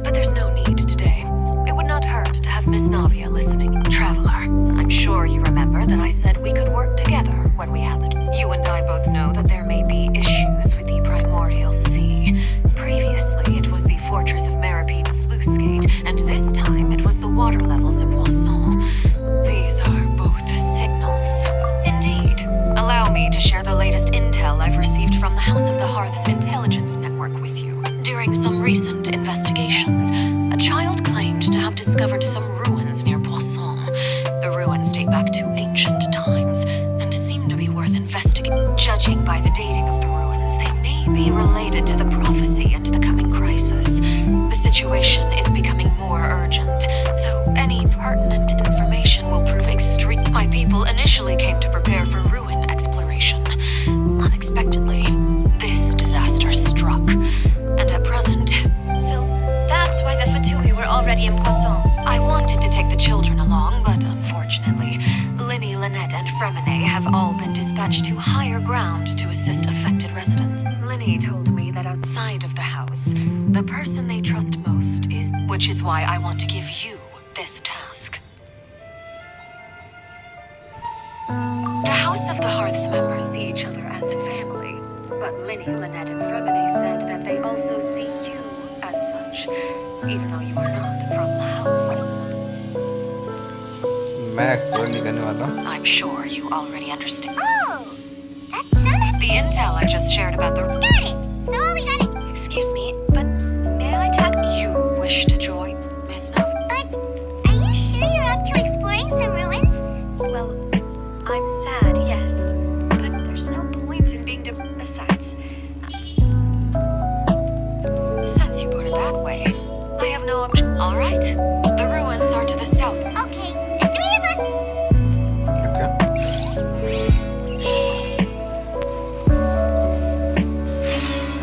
But there's no need today. It would not hurt to have Miss Navia listening. Traveler, I'm sure you remember that I said we could work together when we had the... You and I both know that there may be issues with the primordial sea. Previously, it was the fortress of Maripede's sluice gate, and this time it was the water levels in Poisson. These are both signals. Indeed. Allow me to share the latest intel intel I've received from the House of the Hearth's intelligence network with you. During some recent investigations, a child claimed to have discovered some ruins near Pasand. The ruins date back to ancient times and seem to be worth investigating. Judging by the dating of the ruins, they may be related to the prophecy and the coming crisis. The situation is becoming more urgent, so any pertinent information will prove extreme. My people initially came to prepare for ruin exploration. Unexpectedly, this disaster struck, and at present... So that's why the Fatui were already in Pasand. I wanted to take the children along, but unfortunately, Linny, Lynette, and Fremine have all been dispatched to higher ground to assist affected residents. Linny told me that outside of the house, the person they trust most is... Which is why I want to give you this task. The House of the Hearth's members see each other as family, but Linny, Lynette, and Fremine said that they also see you as such, even though you are not from the house. मैं explore नहीं करने वाला. I'm sure you already understand. Oh, that's so nice. The intel I just shared about the... Got it. So we got it. Excuse me, but may I tag? You wish to join, Miss Nov? But are you sure you're up to exploring some ruins? Well, I'm sad, yes, but there's no point in being besides. Since you put it that way, I have no objection. All right, the ruins are to the south. Okay, the three of us. Okay.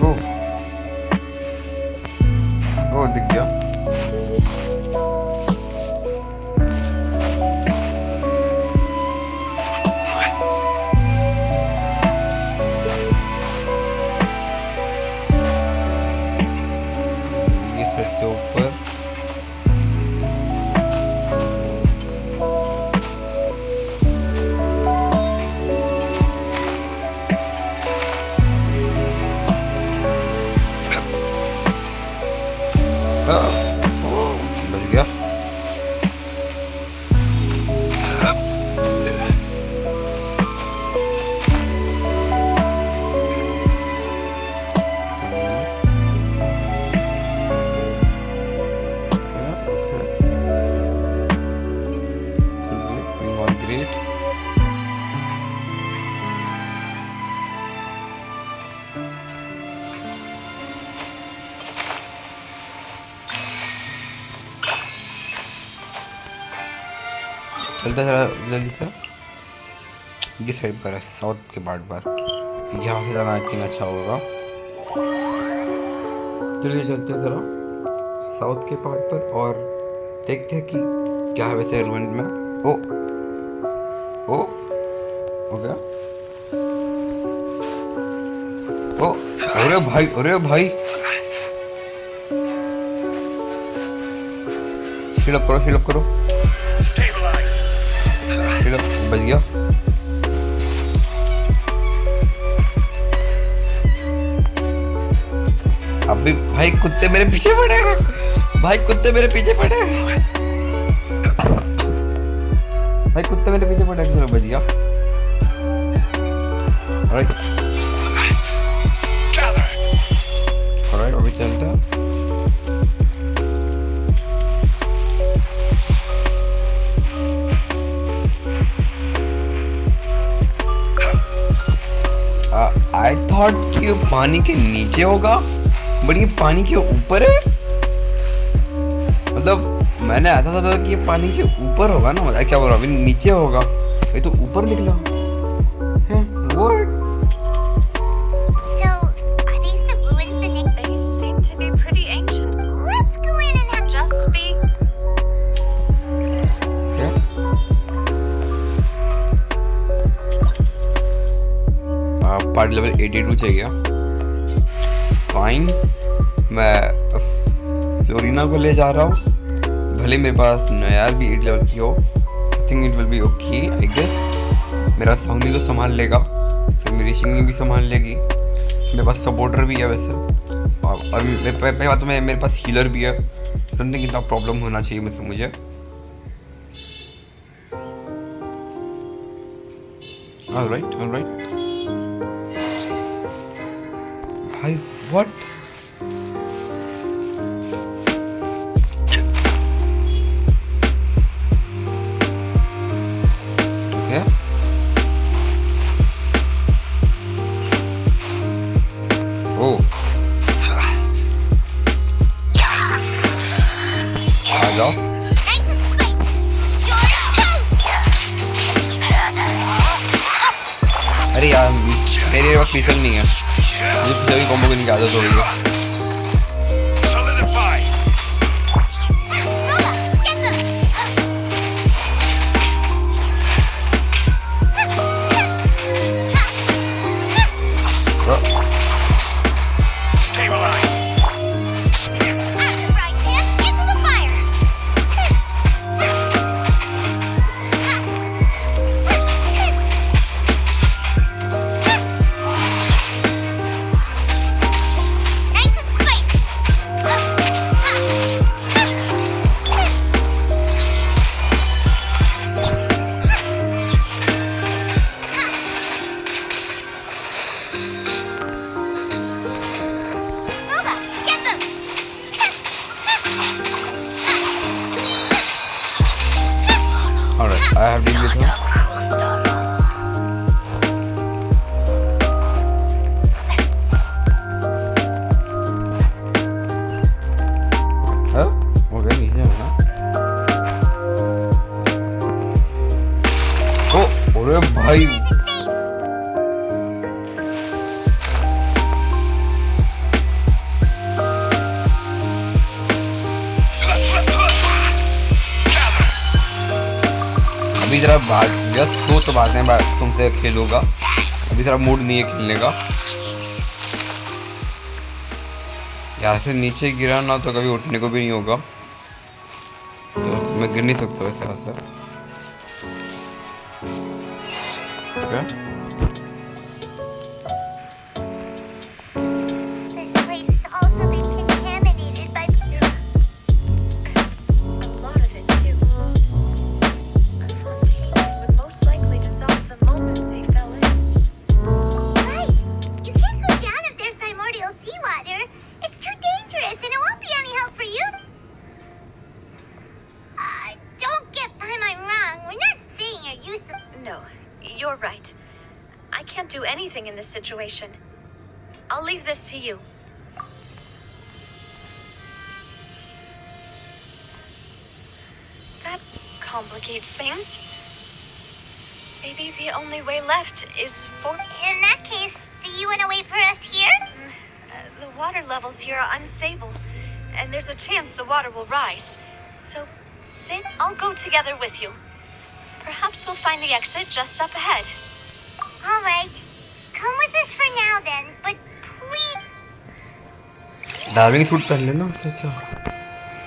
Oh. Oh, दिख गया. ये side से ऊपर. बच गया. Great. चलता जरा जल्दी से. ये साइड पर है, साउथ के पार्ट पर. यहाँ से जाना आई थिंक अच्छा होगा. जल्दी चलते हैं जरा साउथ के पार्ट पर और देखते हैं कि क्या है वैसे रुइन में. ओ ओ हो गया. ओ अरे भाई, अरे भाई. शील्ड करो, शील्ड करो. बच गया. अभी भाई कुत्ते मेरे पीछे पड़े. भाई कुत्ते मेरे पीछे पड़े. भाई कुत्ते मेरे पीछे पड़े. चलो बच गया. ऑलराइट ऑलराइट अभी चलते हैं. I thought कि ये पानी के नीचे होगा, बट ये पानी के ऊपर है. मतलब मैंने ऐसा सोचा था कि ये पानी के ऊपर होगा ना. मतलब क्या बोल रहा, अभी नीचे होगा. ये तो ऊपर निकला है. What? So, are these the ruins the Nick? They seem to be pretty ancient. Let's go in and have Just be... Okay. Part level 82 चाहिए. फाइन, मैं फ्लोरिना को ले जा रहा हूँ. भले मेरे पास नयार भी 8 लेवल की हो. I think it will be okay. I guess मेरा साउंडी तो संभाल लेगा, फिर मेरी सिंगिंग भी संभाल लेगी. मेरे पास सपोर्टर भी है वैसे, और पहली बात तो मेरे पास हीलर भी है. डोंट थिंक इतना प्रॉब्लम होना चाहिए मुझे. Alright alright. भाई what? Okay. Oh. आ जाओ. Nice and spicy. You're toast. अरे यार मेरे पास फीसल नहीं है. मुझे फिसल की कॉम्बो करने की आदत हो गई है. Solidify! Lola, get them. Stabilize! After frying pan, into the fire. Nice and spicy. Lola, get them. Alright, I have to deal with her. हाँ? हो गया नहीं है ना? ओ, अरे भाई. अभी जरा बात व्यस्त हो तो बातें तुमसे खेलूंगा. अभी जरा मूड नहीं है खेलने का. यहाँ से नीचे गिरा ना तो कभी उठने को भी नहीं होगा. तो मैं गिर नहीं सकता वैसे यहाँ से. Okay. This place has also been contaminated by A lot of it, too. A fontaine would most likely dissolve the moment they fell in. Right. You can't go down if there's primordial seawater. It's too dangerous and it won't be any help for you. Don't get Paimon wrong. We're not saying you're useless. No, you're right. I can't do anything in this situation. I'll leave this to you. That complicates things. Maybe the only way left is for... In that case, do you want to wait for us here? The water levels here are unstable, and there's a chance the water will rise. So, stay. I'll go together with you. Perhaps we'll find the exit just up ahead. All right. Come with us for now then, but please. Diving suit पहन लेना उससे अच्छा.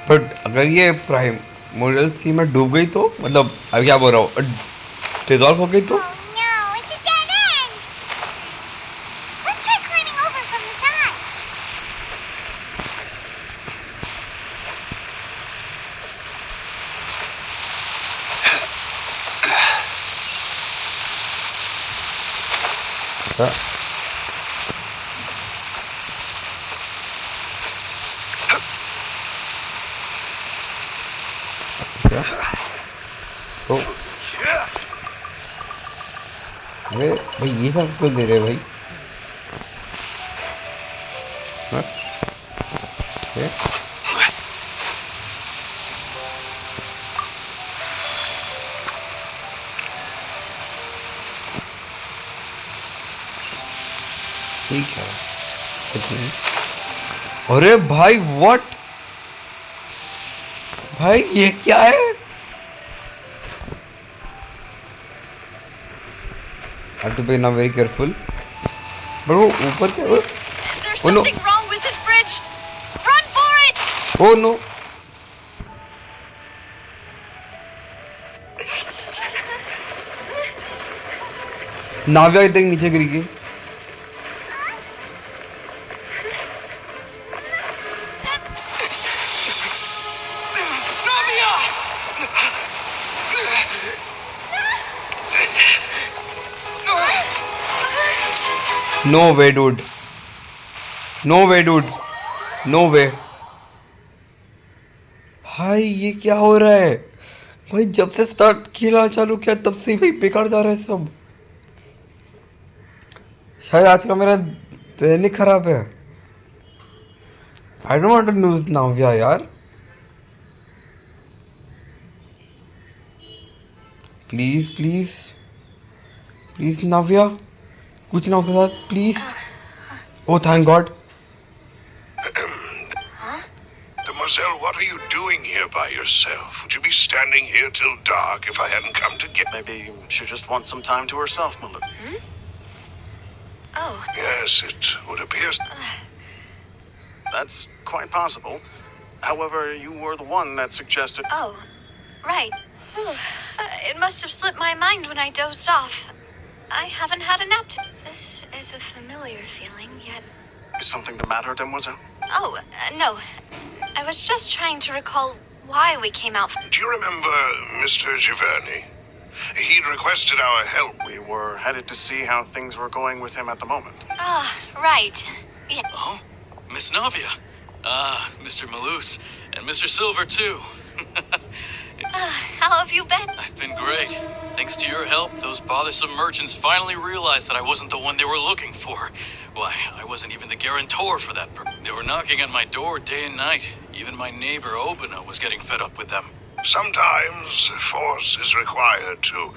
But अगर ये प्राइमोरियल सी में डूब गई तो मतलब अभी क्या बोल रहा हूँ डिजॉल्व हो गई तो Oh no, it's a dead end. Let's try climbing over from the side. क्या? क्या? तो अरे भाई ये सब क्यों दे रहे भाई? हाँ? क्या? ठीक है कुछ नहीं. अरे भाई व्हाट भाई ये क्या है? have to be now very careful. But वो ऊपर क्या? There's Oh, no. something wrong with this bridge! Run for it! Oh no! Navya इधर नीचे गिर गई. No way, dude. No way dude, no way. भाई ये क्या हो रहा है भाई? जब से स्टार्ट खेलना चालू किया तब से भाई बेकार जा रहा है सब। शायद आज का मेरा दैनिक खराब है। I don't want to lose now यार। प्लीज प्लीज प्लीज नाव्या, कुछ ना उसके साथ please. Oh thank God. Mademoiselle, what are you doing here by yourself? Would you be standing here till dark if I hadn't come to get... Maybe she just wants some time to herself, Mila. Oh, Yes, it would appear... That's quite possible. However, you were the one that suggested... oh, right. It must have slipped my mind when I dozed off. I haven't had a nap. This is a familiar feeling, yet... Is something the matter, Demoiselle? Oh, no. I was just trying to recall why we came out. Do you remember Mr. Giverny? He'd requested our help. We were headed to see how things were going with him at the moment. Ah, right. Yeah. Oh, Miss Navia. Ah, Mr. Maloose. And Mr. Silver, too. How have you been? I've been great. Thanks to your help, those bothersome merchants finally realized that I wasn't the one they were looking for. Why, I wasn't even the guarantor for that They were knocking on my door day and night. Even my neighbor, Obina, was getting fed up with them. Sometimes force is required to...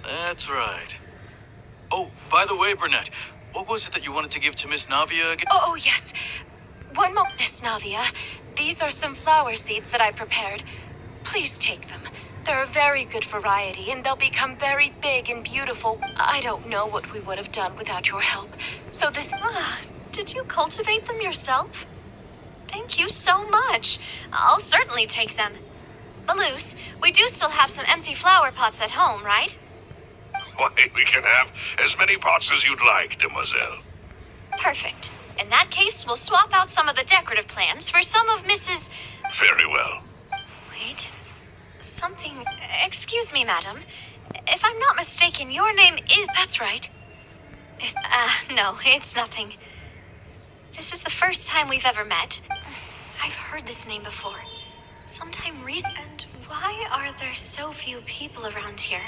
That's right. Oh, by the way, Burnett, what was it that you wanted to give to Miss Navia again? Oh, yes. One moment, Miss Navia. These are some flower seeds that I prepared. Please take them. They're a very good variety, and they'll become very big and beautiful. I don't know what we would have done without your help. So this... Ah, did you cultivate them yourself? Thank you so much. I'll certainly take them. Maloose, we do still have some empty flower pots at home, right? Why, we can have as many pots as you'd like, Demoiselle. Perfect. In that case, we'll swap out some of the decorative plants for some of Mrs... Very well. Wait. Something... Excuse me, madam. If I'm not mistaken, your name is... That's right. No, it's nothing. This is the first time we've ever met. I've heard this name before. Sometime recent. And why are there so few people around here?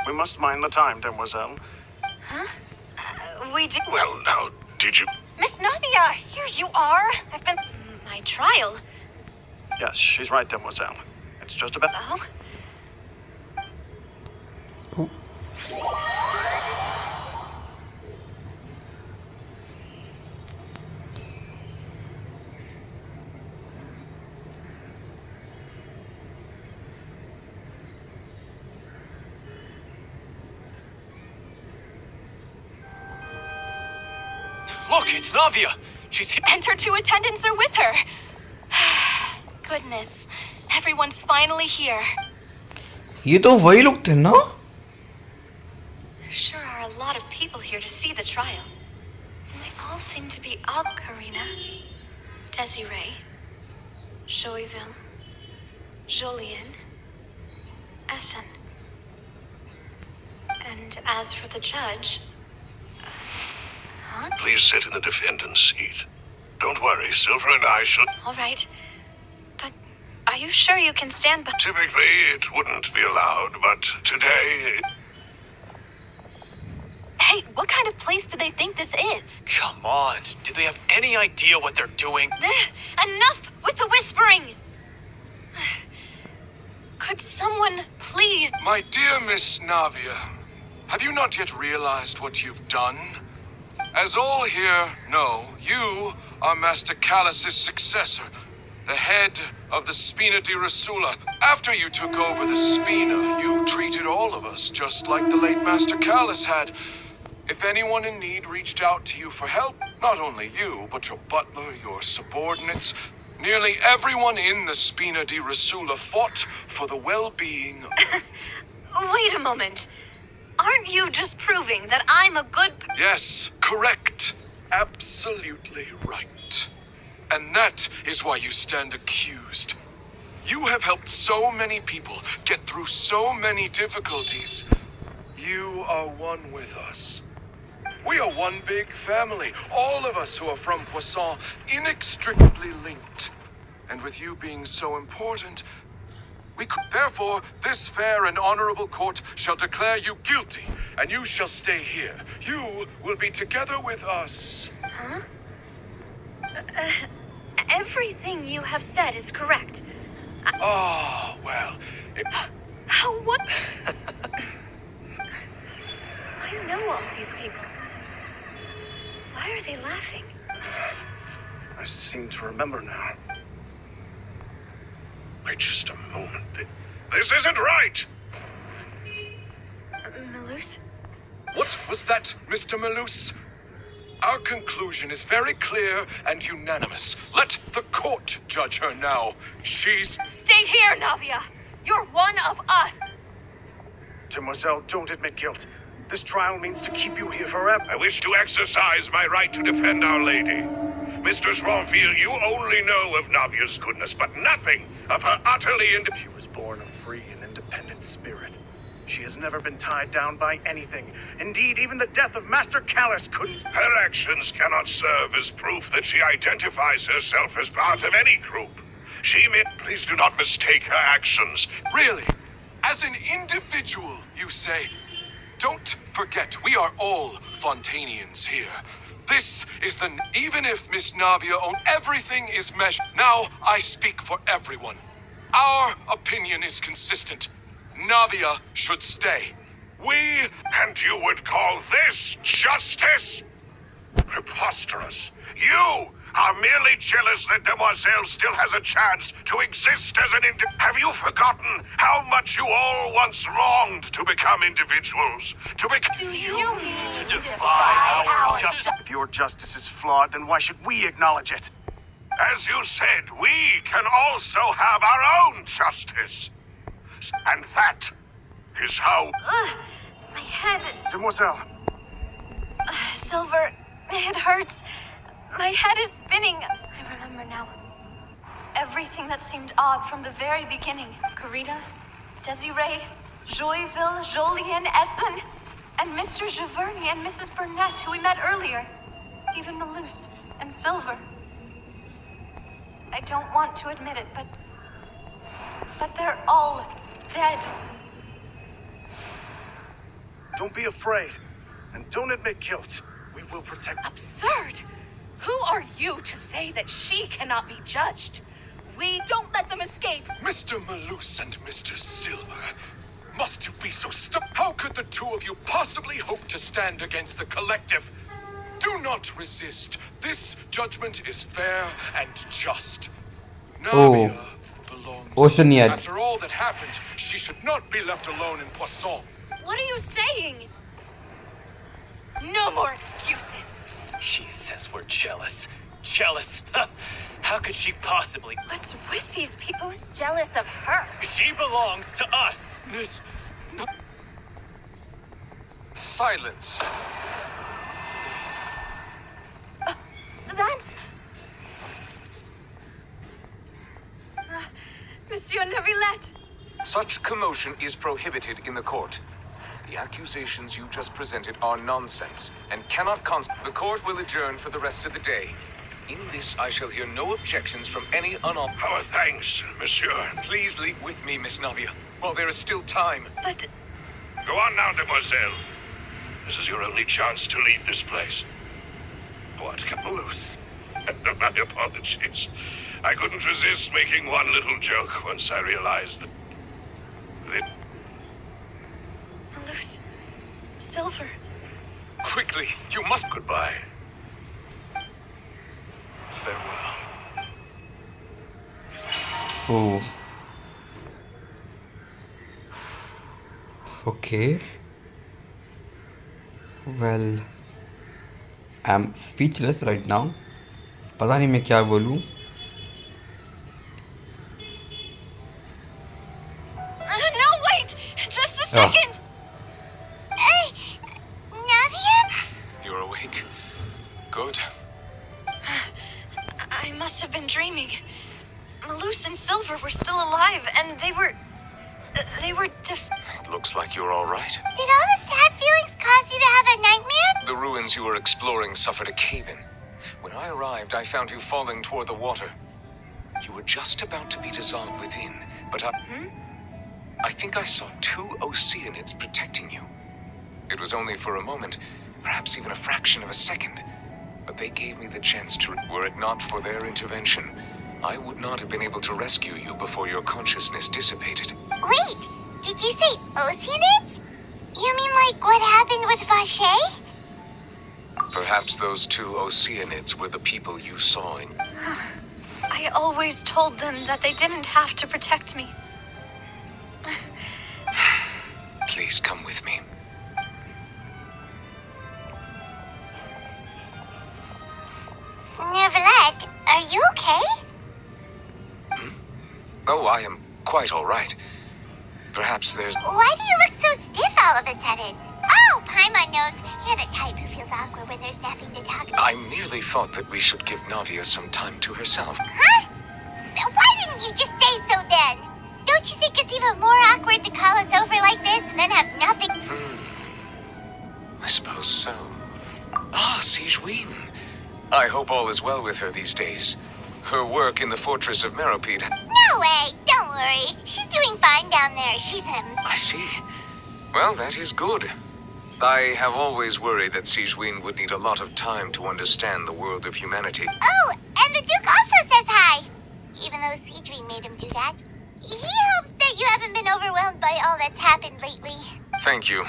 We must mind the time, Demoiselle. Huh? We do... Well, now, did you... Miss Navia, here you are. I've been... My trial? Yes, she's right, Demoiselle. It's just about... Oh? Look, it's Navia! She's here. And her two attendants are with her. Goodness. Everyone's finally here. ये तो वही लोग थे ना? There sure are a lot of people here to see the trial. And they all seem to be Karina, Desiree, Joyville, Julien, Essen. And as for the judge... Huh? Please sit in the defendant's seat. Don't worry, Silver and I shall... All right. But are you sure you can stand by... Typically, it wouldn't be allowed, but today... Hey, what kind of place do they think this is? Come on. Do they have any idea what they're doing? Enough with the whispering! Could someone please... My dear Miss Navia, have you not yet realized what you've done? As all here know, you are Master Callus's successor, the head of the Spina di Rasula. After you took over the Spina, you treated all of us just like the late Master Callus had. If anyone in need reached out to you for help, not only you, but your butler, your subordinates, nearly everyone in the Spina di Rasula fought for the well-being of... Wait a moment. Aren't you just proving that I'm a good... Yes, correct. Absolutely right. And that is why you stand accused. You have helped so many people get through so many difficulties. You are one with us. We are one big family. All of us who are from Poisson, inextricably linked. And with you being so important, we could. Therefore, this fair and honorable court shall declare you guilty, and you shall stay here. You will be together with us. Huh? Everything you have said is correct. Oh, well, How what? I know all these people. Why are they laughing? I seem to remember now. Wait just a moment. This isn't right! Malus? what was that, Mr. Malus? Our conclusion is very clear and unanimous. Let the court judge her now. She's... Stay here, Navia! You're one of us! Demoiselle, don't admit guilt. This trial means to keep you here forever. I wish to exercise my right to defend Our Lady. Mistress Ronfield, you only know of Navia's goodness, but nothing of her utterly She was born a free and independent spirit. She has never been tied down by anything. Indeed, even the death of Master Callus couldn't... Her actions cannot serve as proof that she identifies herself as part of any group. She may... Please do not mistake her actions. Really? As an individual, you say? Don't forget, we are all Fontanians here. This is the... Even if Miss Navia owns... Everything is measured. Now, I speak for everyone. Our opinion is consistent. Navia should stay. We... And you would call this justice? Preposterous. You are merely jealous that Demoiselle still has a chance to exist as an Have you forgotten how much you all once longed to become individuals? Do you mean To defy our justice? If your justice is flawed, then why should we acknowledge it? As you said, we can also have our own justice. And that is how... My head. Demoiselle, Silver, it hurts. My head is spinning. I remember now. Everything that seemed odd from the very beginning. Karina, Desiree, Joyville, Jolien, Essen, and Mr. Giverny and Mrs. Burnett, who we met earlier. Even Malus and Silver. I don't want to admit it, but they're all dead. don't be afraid. And don't admit guilt. We will protect... Absurd! Who are you to say that she cannot be judged? We don't let them escape. Mr. Malus and Mr. Silver, must you be so stuck? How could the two of you possibly hope to stand against the collective? Do not resist. This judgment is fair and just. Navia belongs. Oceaniad. After all that happened, she should not be left alone in Poisson. What are you saying? No more excuses. She says we're jealous. Jealous? How could she possibly? What's with these people? Who's jealous of her? She belongs to us. Miss... No. Silence. That's... Monsieur Neuvillette. Such commotion is prohibited in the court. The accusations you just presented are nonsense and cannot The court will adjourn for the rest of the day. In this, I shall hear no objections from any Our thanks, monsieur. Please leave with me, Miss Navia, while there is still time. But... Go on now, demoiselle. This is your only chance to leave this place. What, come loose? My apologies. I couldn't resist making one little joke once I realized that... Malus. Silver. Quickly, you must... Goodbye. Farewell. Oh. Okay. Well, I'm speechless right now. पता नहीं मैं क्या बोलूं. No, wait! Just a second! Navia? You're awake. Good. I must have been dreaming. Malus and Silver were still alive, and they were... Looks like you're all right. Did all the sad feelings cause you to have a nightmare? The ruins you were exploring suffered a cave-in. When I arrived, I found you falling toward the water. You were just about to be dissolved within, but I think I saw 2 Oceanids protecting you. It was only for a moment, perhaps even a fraction of a second, but they gave me the chance to. Were it not for their intervention, I would not have been able to rescue you before your consciousness dissipated. Wait, did you say Oceanids? You mean like what happened with Vache? Perhaps those 2 Oceanids were the people you saw in. I always told them that they didn't have to protect me. Please come with me. Neverlet, are you okay? Oh, I am quite all right. Perhaps there's. Why do you look so stiff all of a sudden? Oh, Paimon knows. You're the type who feels awkward when there's nothing to talk about. I merely thought that we should give Navia some time to herself. Huh? Why didn't you just say so then? Don't you think it's even more awkward to call us over like this and then have nothing? I suppose so. Ah, Sigewin. I hope all is well with her these days. Her work in the fortress of Meropide. No way! Don't worry. She's doing fine down there. She's I see. Well, that is good. I have always worried that Sigewin would need a lot of time to understand the world of humanity. Oh, and the Duke also says hi. Even though Sigewin made him do that. He hopes that you haven't been overwhelmed by all that's happened lately. Thank you.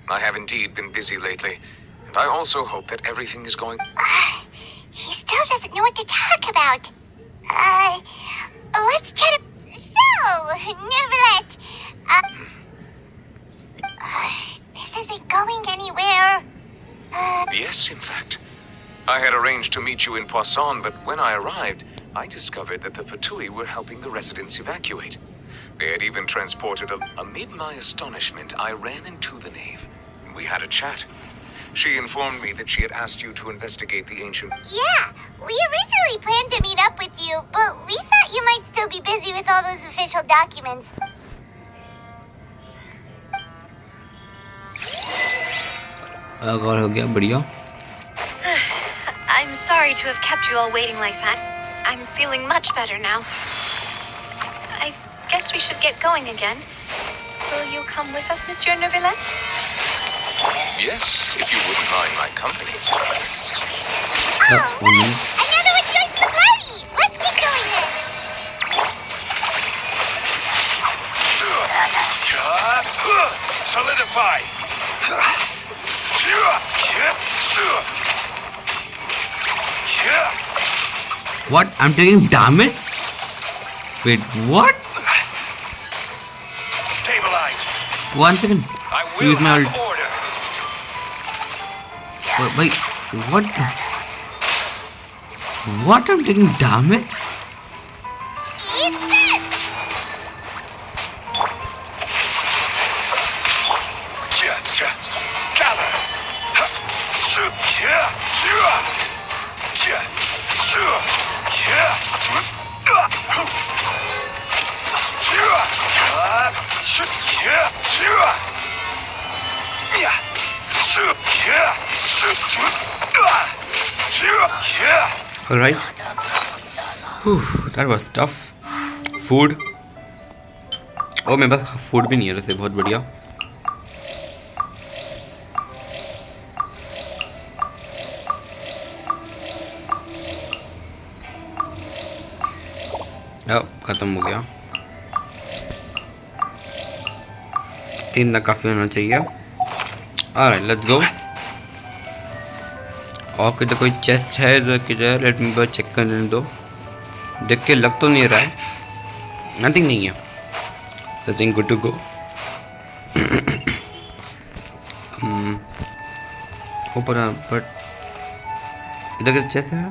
I have indeed been busy lately. And I also hope that everything is going... He still doesn't know what to talk about. Let's try to... So, Neverlet, this isn't going anywhere. Yes, in fact. I had arranged to meet you in Pasand, but when I arrived, I discovered that the Fatui were helping the residents evacuate. They had even transported Amid my astonishment, I ran into the nave. We had a chat. She informed me that she had asked you to investigate the ancient... Yeah, we originally planned to meet up with you, but we thought you might still be busy with all those official documents. और हो गया बढ़िया. I'm sorry to have kept you all waiting like that. I'm feeling much better now. I guess we should get going again. Will you come with us, Monsieur Neverlet? Yes, if you wouldn't mind my company. Oh, another one joins the party! Let's keep going then! Solidify! What? I'm taking damage? Wait, what? Stabilize! 1 second. I will Use my have order. Wait, what the? What? I'm taking damage? Eat this! Gather! Alright. Whew, that was tough. Food. Oh, मेरे पास food भी नहीं है वैसे. बहुत बढ़िया. खत्म हो गया. 3 ना काफी होना चाहिए. Alright, let's go. और किधर कोई चेस्ट है किधर? लेट मी बस चेक करने दो. देख के लग तो नहीं रहा है. नथिंग नहीं है. Searching good to go. ऊपर बट इधर का चेस्ट है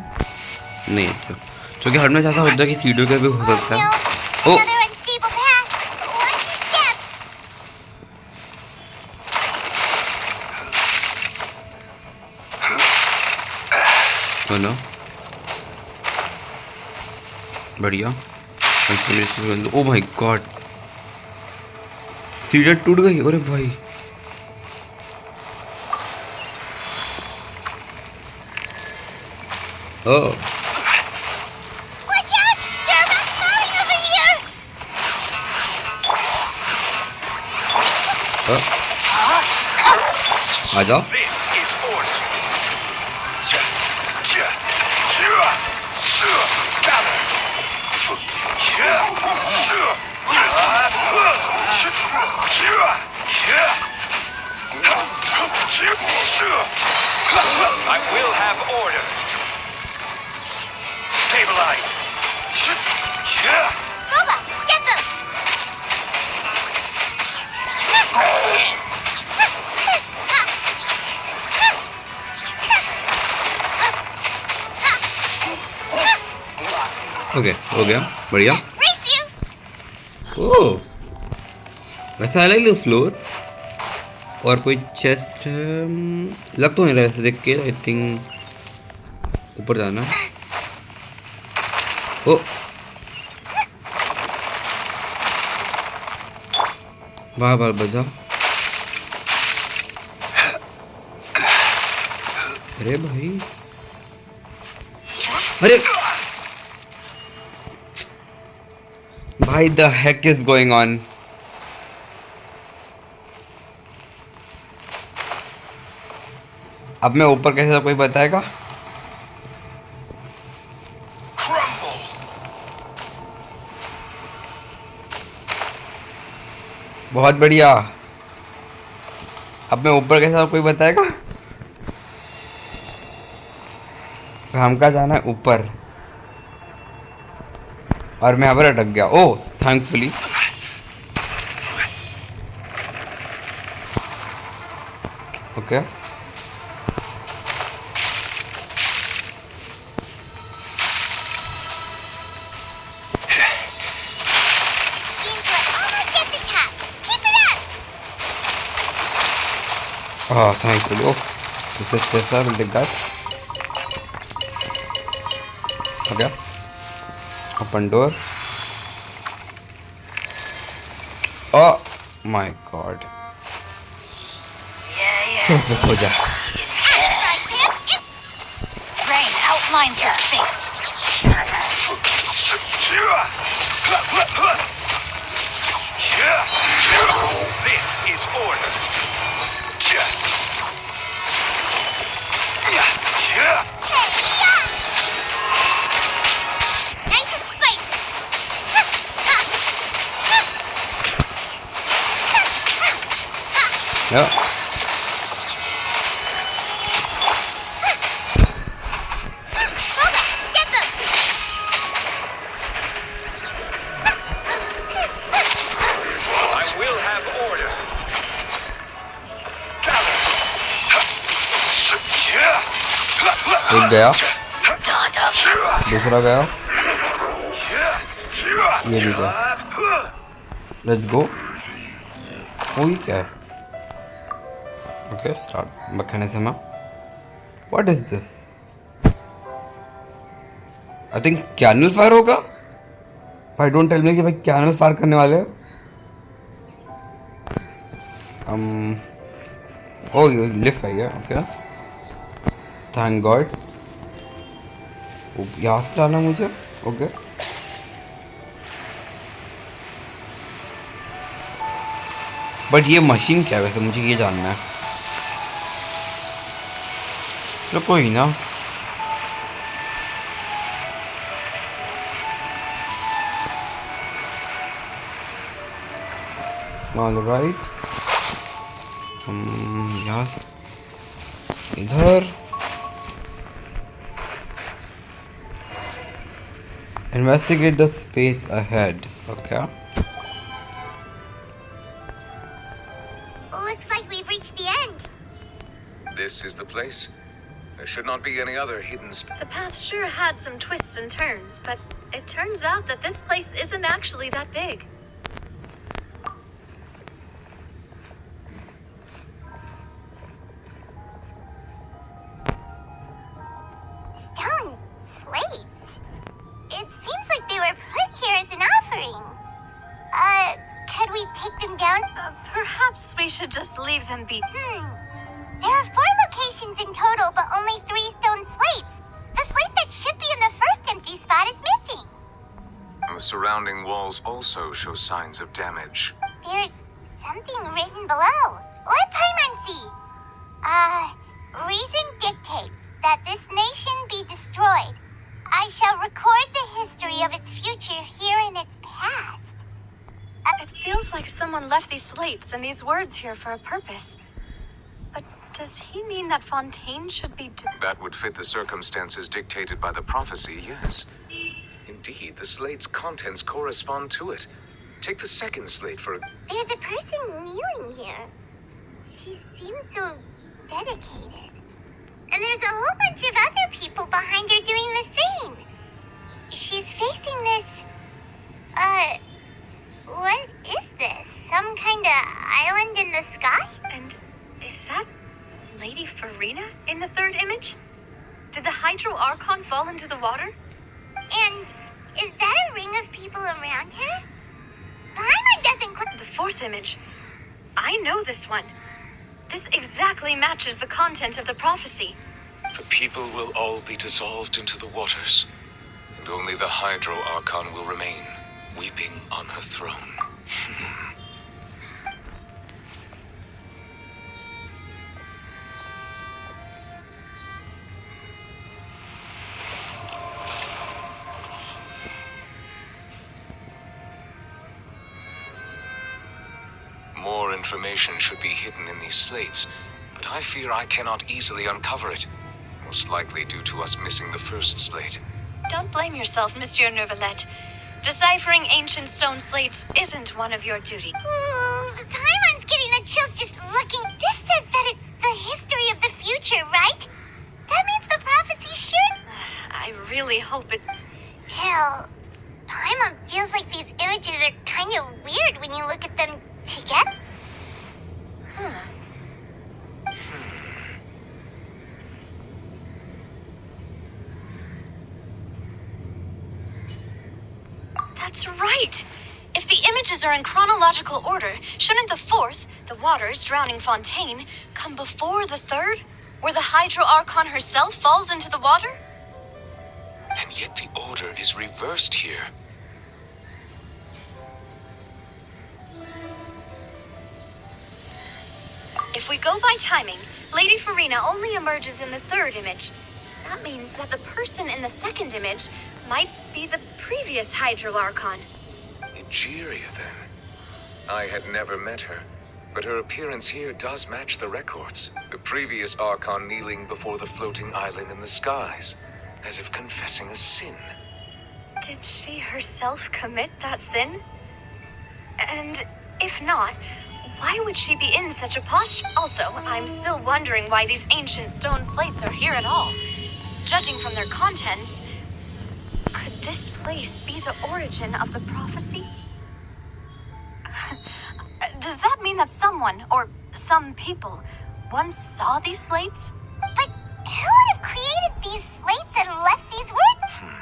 नहीं. अच्छा क्योंकि हर में ऐसा होता है कि सीढ़ियों का भी हो सकता है. ओ नो बढ़िया. ओ माय गॉड सीढ़ियाँ टूट गई. अरे भाई Oh. Watch out! There are rats falling over here! आजा. This is order. I will have order. Stabilize. Boba, get them! Okay हो गया बढ़िया. Race you! ओह वैसे आई लाइक द फ्लोर. और कोई चेस्ट लग तो नहीं रहा वैसे देख के. आई थिंक ऊपर जाना. ओ बार बार बजा. अरे भाई अरे भाई the heck is going on. अब मैं ऊपर कैसे कोई बताएगा. बहुत बढ़िया. अब मैं ऊपर कैसे कोई बताएगा. हमका जाना है ऊपर और मैं यहाँ पर अटक गया. Oh thankfully. Okay Seems we're almost at the top. Keep it up! हाँ thankfully. Oh this is just I will take that. Okay open door. Oh my God. चुप हो जा. Rain outlines your fate. This is order. Nice and spicy. Yeah. Get them! I will have order. एक गया. दूसरा गया. ये भी गया. Let's go. ओ ये क्या है. Okay start mechanism. What is this. I think canal fire होगा. भाई डोंट टेल मी कि भाई कैनल फायर करने वाले हैं. ओ ये लिफ्ट है. Okay thank God. यहाँ से जाना मुझे. ओके बट ये मशीन क्या है वैसे मुझे ये जानना है. चलो कोई ना. All right. यहाँ इधर. Investigate the space ahead. Okay. Looks like we've reached the end. This is the place. There should not be any other hidden The path sure had some twists and turns, but it turns out that this place isn't actually that big. Stone slates. It seems like they were put here as an offering. Could we take them down? Perhaps we should just leave them be. There are 4 locations in total, but only 3 stone slates. The slate that surrounding walls also show signs of damage. There's something written below. What Paimon see? Reason dictates that this nation be destroyed. I shall record the history of its future here in its past. It feels like someone left these slates and these words here for a purpose. But does he mean that Fontaine should be That would fit the circumstances dictated by the prophecy, yes. Indeed, the slate's contents correspond to it. Take the second slate for There's a person kneeling here. She seems so dedicated. And there's a whole bunch of other people behind her doing the same. She's facing this... what is this? Some kind of island in the sky? And is that Lady Furina in the third image? Did the Hydro Archon fall into the water? And is that a ring of people around her? Paimon doesn't quit. The fourth image. I know this one. This exactly matches the content of the prophecy. The people will all be dissolved into the waters, and only the Hydro Archon will remain, weeping on her throne. More information should be hidden in these slates, but I fear I cannot easily uncover it. Most likely due to us missing the first slate. Don't blame yourself, Monsieur Neuvillette. Deciphering ancient stone slates isn't one of your duties. Ooh, Paimon's getting the chills just looking. This says that it's the history of the future, right? That means the prophecy should... I really hope it... Still, Paimon feels like these images are kind of weird when you look at them together. That's right! If the images are in chronological order, shouldn't the fourth, the waters drowning Fontaine, come before the third, where the Hydro Archon herself falls into the water? And yet the order is reversed here. If we go by timing, Lady Furina only emerges in the third image. That means that the person in the second image might be the previous Hydro Archon. Egeria, then. I had never met her, but her appearance here does match the records. The previous Archon kneeling before the floating island in the skies, as if confessing a sin. Did she herself commit that sin? And if not, why would she be in such a posture? Also, I'm still wondering why these ancient stone slates are here at all. Judging from their contents, could this place be the origin of the prophecy? Does that mean that someone, or some people, once saw these slates? But who would have created these slates and left these words?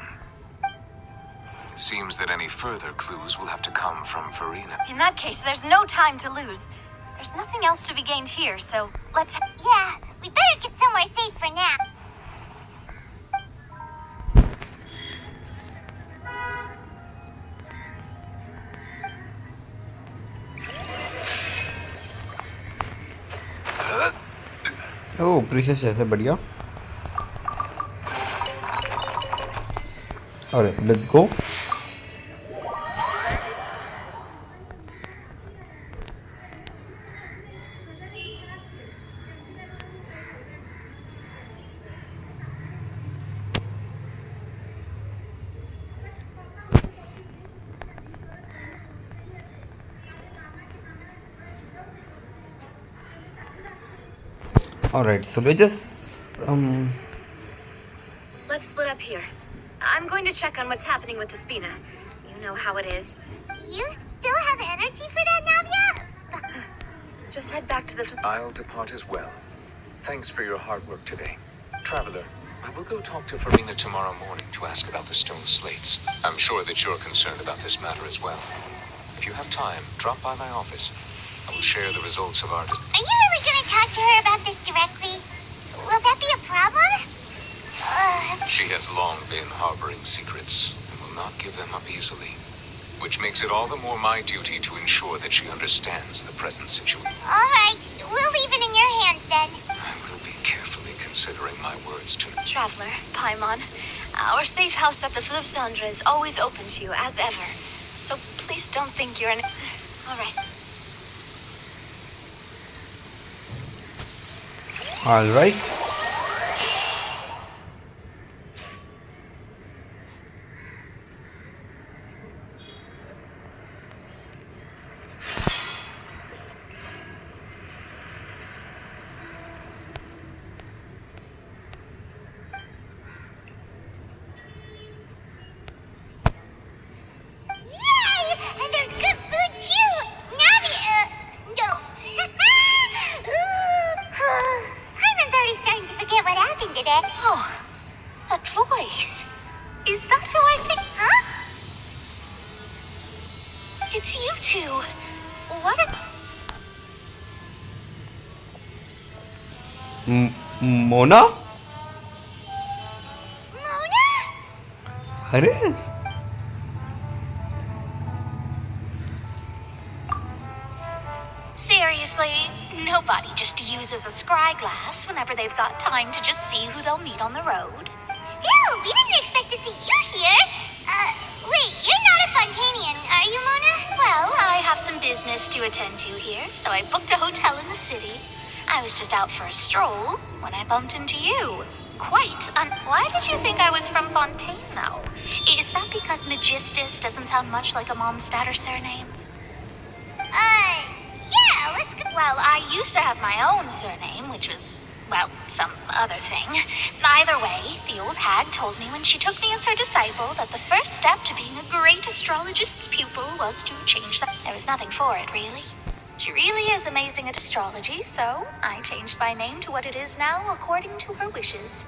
It seems that any further clues will have to come from Furina. In that case, there's no time to lose. There's nothing else to be gained here, so let's... Yeah, we better get somewhere safe for now. Oh precious जैसे बढ़िया Alright, let's go. Alright, so let's just Let's split up here. I'm going to check on what's happening with the Spina. You know how it is. You still have energy for that, Navia? Just head back to the... I'll depart as well. Thanks for your hard work today. Traveler, I will go talk to Furina tomorrow morning to ask about the stone slates. I'm sure that you're concerned about this matter as well. If you have time, drop by my office. I will share the results of our... Are you really going to talk to her about this directly? Will that be a problem? She has long been harboring secrets and will not give them up easily. which makes it all the more my duty to ensure that she understands the present situation. Alright, we'll leave it in your hands then. I will be carefully considering my words to... Traveler, Paimon, our safe house at the Flurina is always open to you, as ever. So please don't think you're an... Alright. Alright. Yay! And there's good food too! Navi, no. Hyman's already starting to forget what happened today. Oh, that voice. Is that who I think? Huh? It's you two. What are... Mona? Mona? अरे Seriously, nobody just uses a scry glass whenever they've got time to just see who they'll meet on the road. Still, we didn't expect to see you here. Wait, you're not a Fontanian, are you, Mona? Well, I have some business to attend to here, so I booked a hotel in the city. I was just out for a stroll when I bumped into you. Why did you think I was from Fontaine, though? Is that because Magistus doesn't sound much like a Mondstadter surname? Yeah, let's go. Well, I used to have my own surname, which was, well, some other thing. Either way, the old hag told me when she took me as her disciple that the first step to being a great astrologist's pupil was to change that. There was nothing for it, really. She really is amazing at astrology, so I changed my name to what it is now according to her wishes.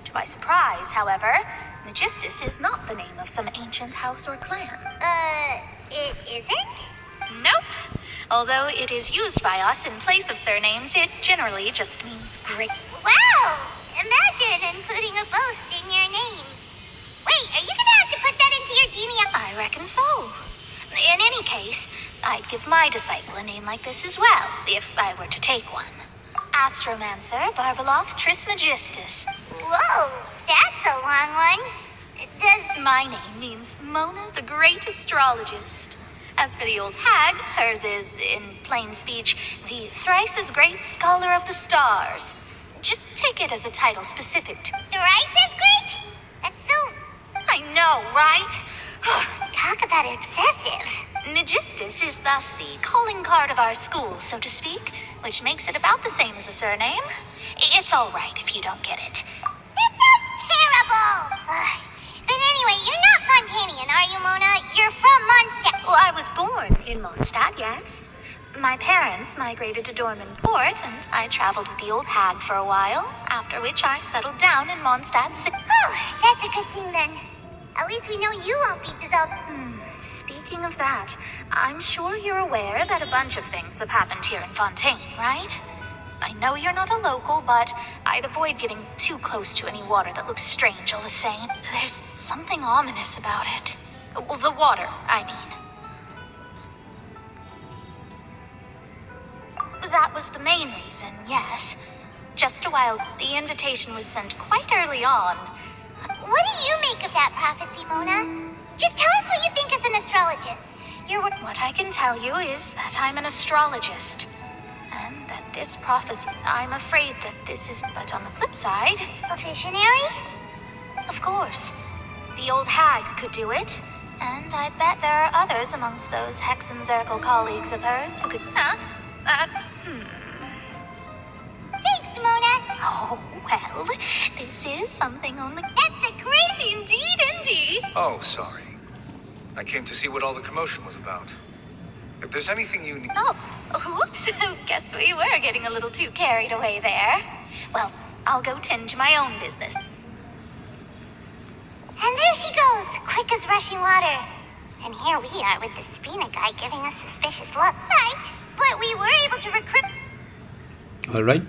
To my surprise, however, Magistus is not the name of some ancient house or clan. It isn't? Nope. Although it is used by us in place of surnames, it generally just means great. Wow! Imagine including a boast in your name. Wait, are you gonna have to put that into your genealogy? I reckon so. In any case, I'd give my disciple a name like this as well, if I were to take one. Astromancer Barbeloth Trismegistus. Whoa, that's a long one. My name means Mona the Great Astrologist. As for the old hag, hers is, in plain speech, the thrice as great Scholar of the Stars. Just take it as a title specific to... Thrice as great? That's so... I know, right? Talk about excessive. Magistus is thus the calling card of our school, so to speak, which makes it about the same as a surname. It's all right if you don't get it. That sounds terrible! But anyway, you're not Fontanian, are you, Mona? You're from Mondstadt. Well, I was born in Mondstadt, yes. My parents migrated to Dorman Port, and I traveled with the old hag for a while, after which I settled down in Mondstadt City. Oh, that's a good thing then. At least we know you won't be dissolved. Speaking of that, I'm sure you're aware that a bunch of things have happened here in Fontaine, right? I know you're not a local, but I'd avoid getting too close to any water that looks strange all the same. There's something ominous about it. Well, the water, I mean. That was the main reason, yes. Just a while, the invitation was sent quite early on. What do you make of that prophecy, Mona? Just tell us what you think as an astrologist. What I can tell you is that I'm an astrologist. And that this prophecy, I'm afraid that this is... But on the flip side... A visionary? Of course. The old hag could do it. And I bet there are others amongst those Hexenzirkel colleagues of hers who could... Thanks, Mona. Oh, well, this is something only... That's the great... Indeed. Oh, sorry. I came to see what all the commotion was about. If there's anything you need... Oh, whoops. Guess we were getting a little too carried away there. Well, I'll go tend to my own business. And there she goes, quick as rushing water. And here we are with the Spina guy giving us suspicious look. Right, but we were able to recruit... Alright.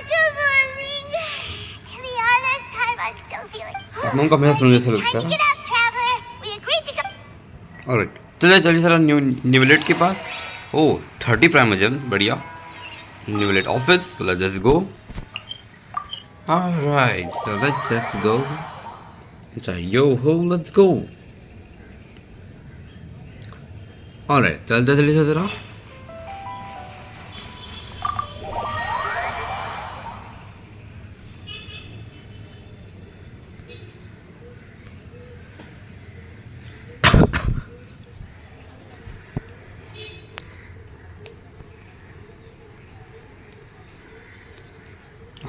Good morning. To be honest, I still feel like आत्माओं का हमेशा सुनने से लगता Time to है. get up, traveler. We agreed to go. Alright, चलिए चलिए sir न्यूलेट के पास. ओह 30 प्राइम जेम्स, बढ़िया. न्यूलेट ऑफिस, let's just go. Alright, so let's just go. Yo ho, let's go. Alright, चलते चलिए जरा.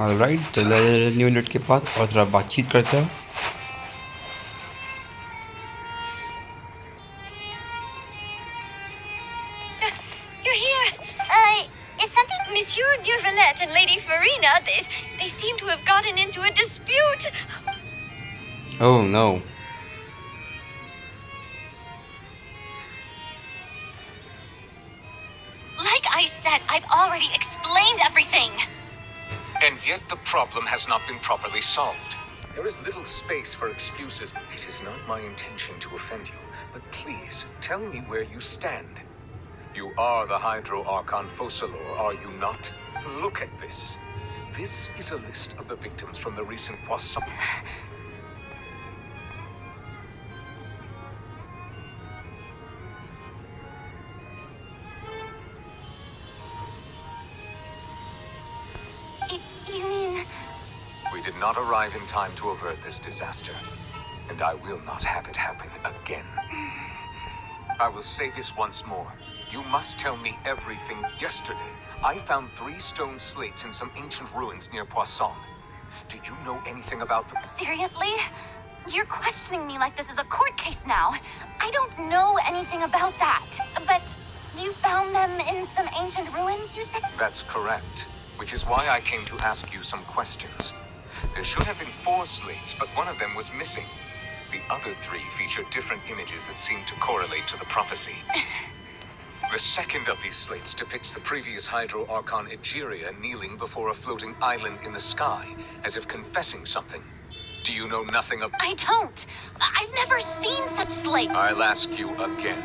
ऑलराइट, चला न्यूलेट के पास और थोड़ा बातचीत करते हैं. You're here. Is something... Monsieur Neuvillette and Lady Furina, they seem to have gotten into a dispute. Oh no. Like I said, I've already explained everything. And yet the problem has not been properly solved. There is little space for excuses. It is not my intention to offend you, but please tell me where you stand. You are the Hydro Archon Focalor, are you not? Look at this. This is a list of the victims from the recent Poisson. You mean... We did not arrive in time to avert this disaster, and I will not have it happen again. I will say this once more. You must tell me everything. Yesterday, I found 3 stone slates in some ancient ruins near Poisson. Do you know anything about them? Seriously? You're questioning me like this is a court case now. I don't know anything about that. But you found them in some ancient ruins, you said? That's correct, which is why I came to ask you some questions. There should have been 4 slates, but one of them was missing. The other 3 feature different images that seem to correlate to the prophecy. The second of these slates depicts the previous Hydro Archon Egeria kneeling before a floating island in the sky, as if confessing something. Do you know nothing of... I don't. I've never seen such slates. I'll ask you again.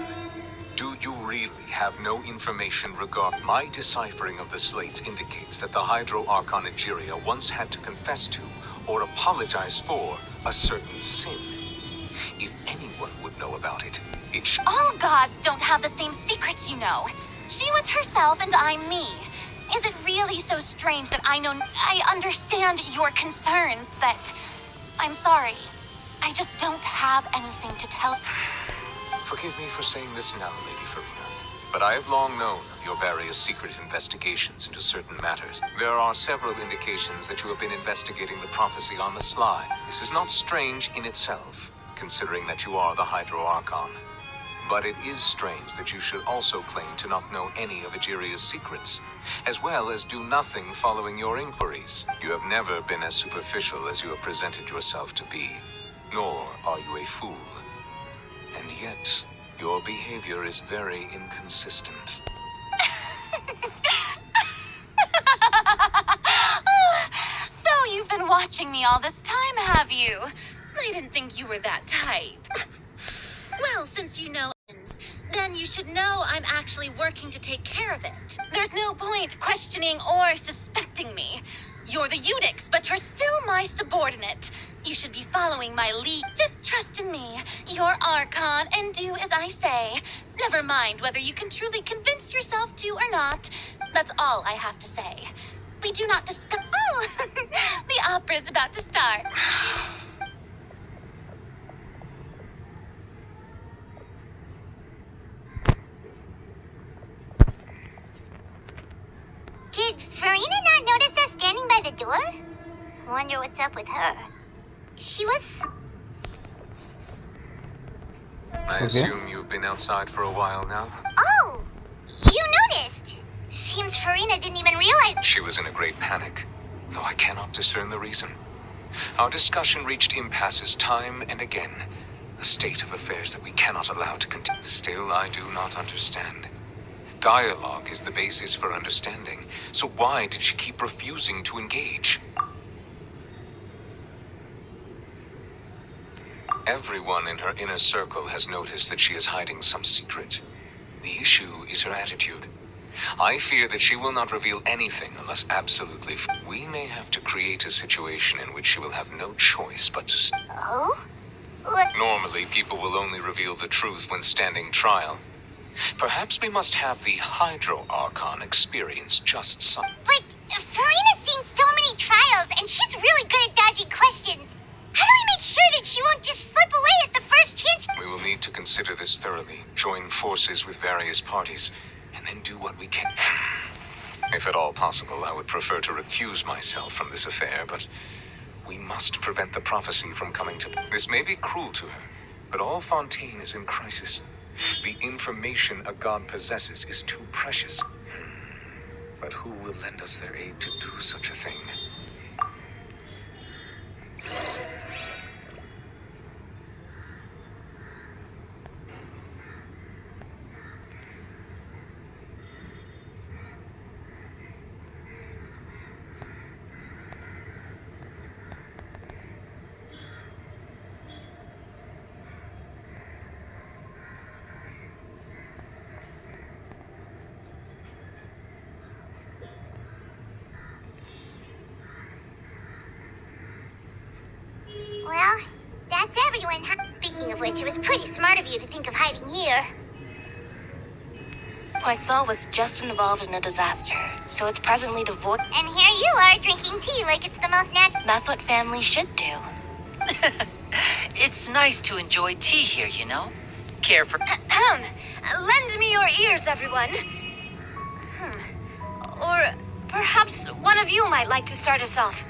Do you really have no information regarding... My deciphering of the slates indicates that the Hydro Archon Egeria once had to confess to, or apologize for, a certain sin. If anyone would know about it, it should... All gods don't have the same secrets, you know. She was herself and I'm me. Is it really so strange that I know... I understand your concerns, but... I'm sorry. I just don't have anything to tell... Forgive me for saying this now, Lady Furina, but I have long known of your various secret investigations into certain matters. There are several indications that you have been investigating the prophecy on the sly. This is not strange in itself, considering that you are the Hydro Archon. But it is strange that you should also claim to not know any of Egeria's secrets, as well as do nothing following your inquiries. You have never been as superficial as you have presented yourself to be, nor are you a fool. And yet, your behavior is very inconsistent. So you've been watching me all this time, have you? I didn't think you were that type. Well, since you know, then you should know I'm actually working to take care of it. There's no point questioning or suspecting me. You're the Eudix, but you're still my subordinate. You should be following my lead. Just trust in me. You're Archon, and do as I say. Never mind whether you can truly convince yourself to or not. That's all I have to say. We do not discuss... Oh! The opera's about to start. Did Furina not notice us standing by the door? Wonder what's up with her. She was... I assume you've been outside for a while now? Oh! You noticed! Seems Furina didn't even realize... She was in a great panic, though I cannot discern the reason. Our discussion reached impasses time and again, a state of affairs that we cannot allow to continue. Still, I do not understand. Dialogue is the basis for understanding, so why did she keep refusing to engage? Everyone in her inner circle has noticed that she is hiding some secret. The issue is her attitude. I fear that she will not reveal anything unless absolutely we may have to create a situation in which she will have no choice but to Oh? What? Normally, people will only reveal the truth when standing trial. Perhaps we must have the Hydro Archon experience just some. But Furina's seen so many trials, and she's really good at dodging questions. How do we make sure that she won't just slip away at the first chance? We will need to consider this thoroughly, join forces with various parties, and then do what we can. If at all possible, I would prefer to recuse myself from this affair, but we must prevent the prophecy from coming to... This may be cruel to her, but all Fontaine is in crisis. The information a god possesses is too precious. But who will lend us their aid to do such a thing? Well, that's everyone. Speaking of which, it was pretty smart of you to think of hiding here. Poisson was just involved in a disaster, so it's presently divorced. And here you are drinking tea like it's the most natural. That's what family should do. It's nice to enjoy tea here, you know? Care for... Lend me your ears, everyone. Or perhaps one of you might like to start us off.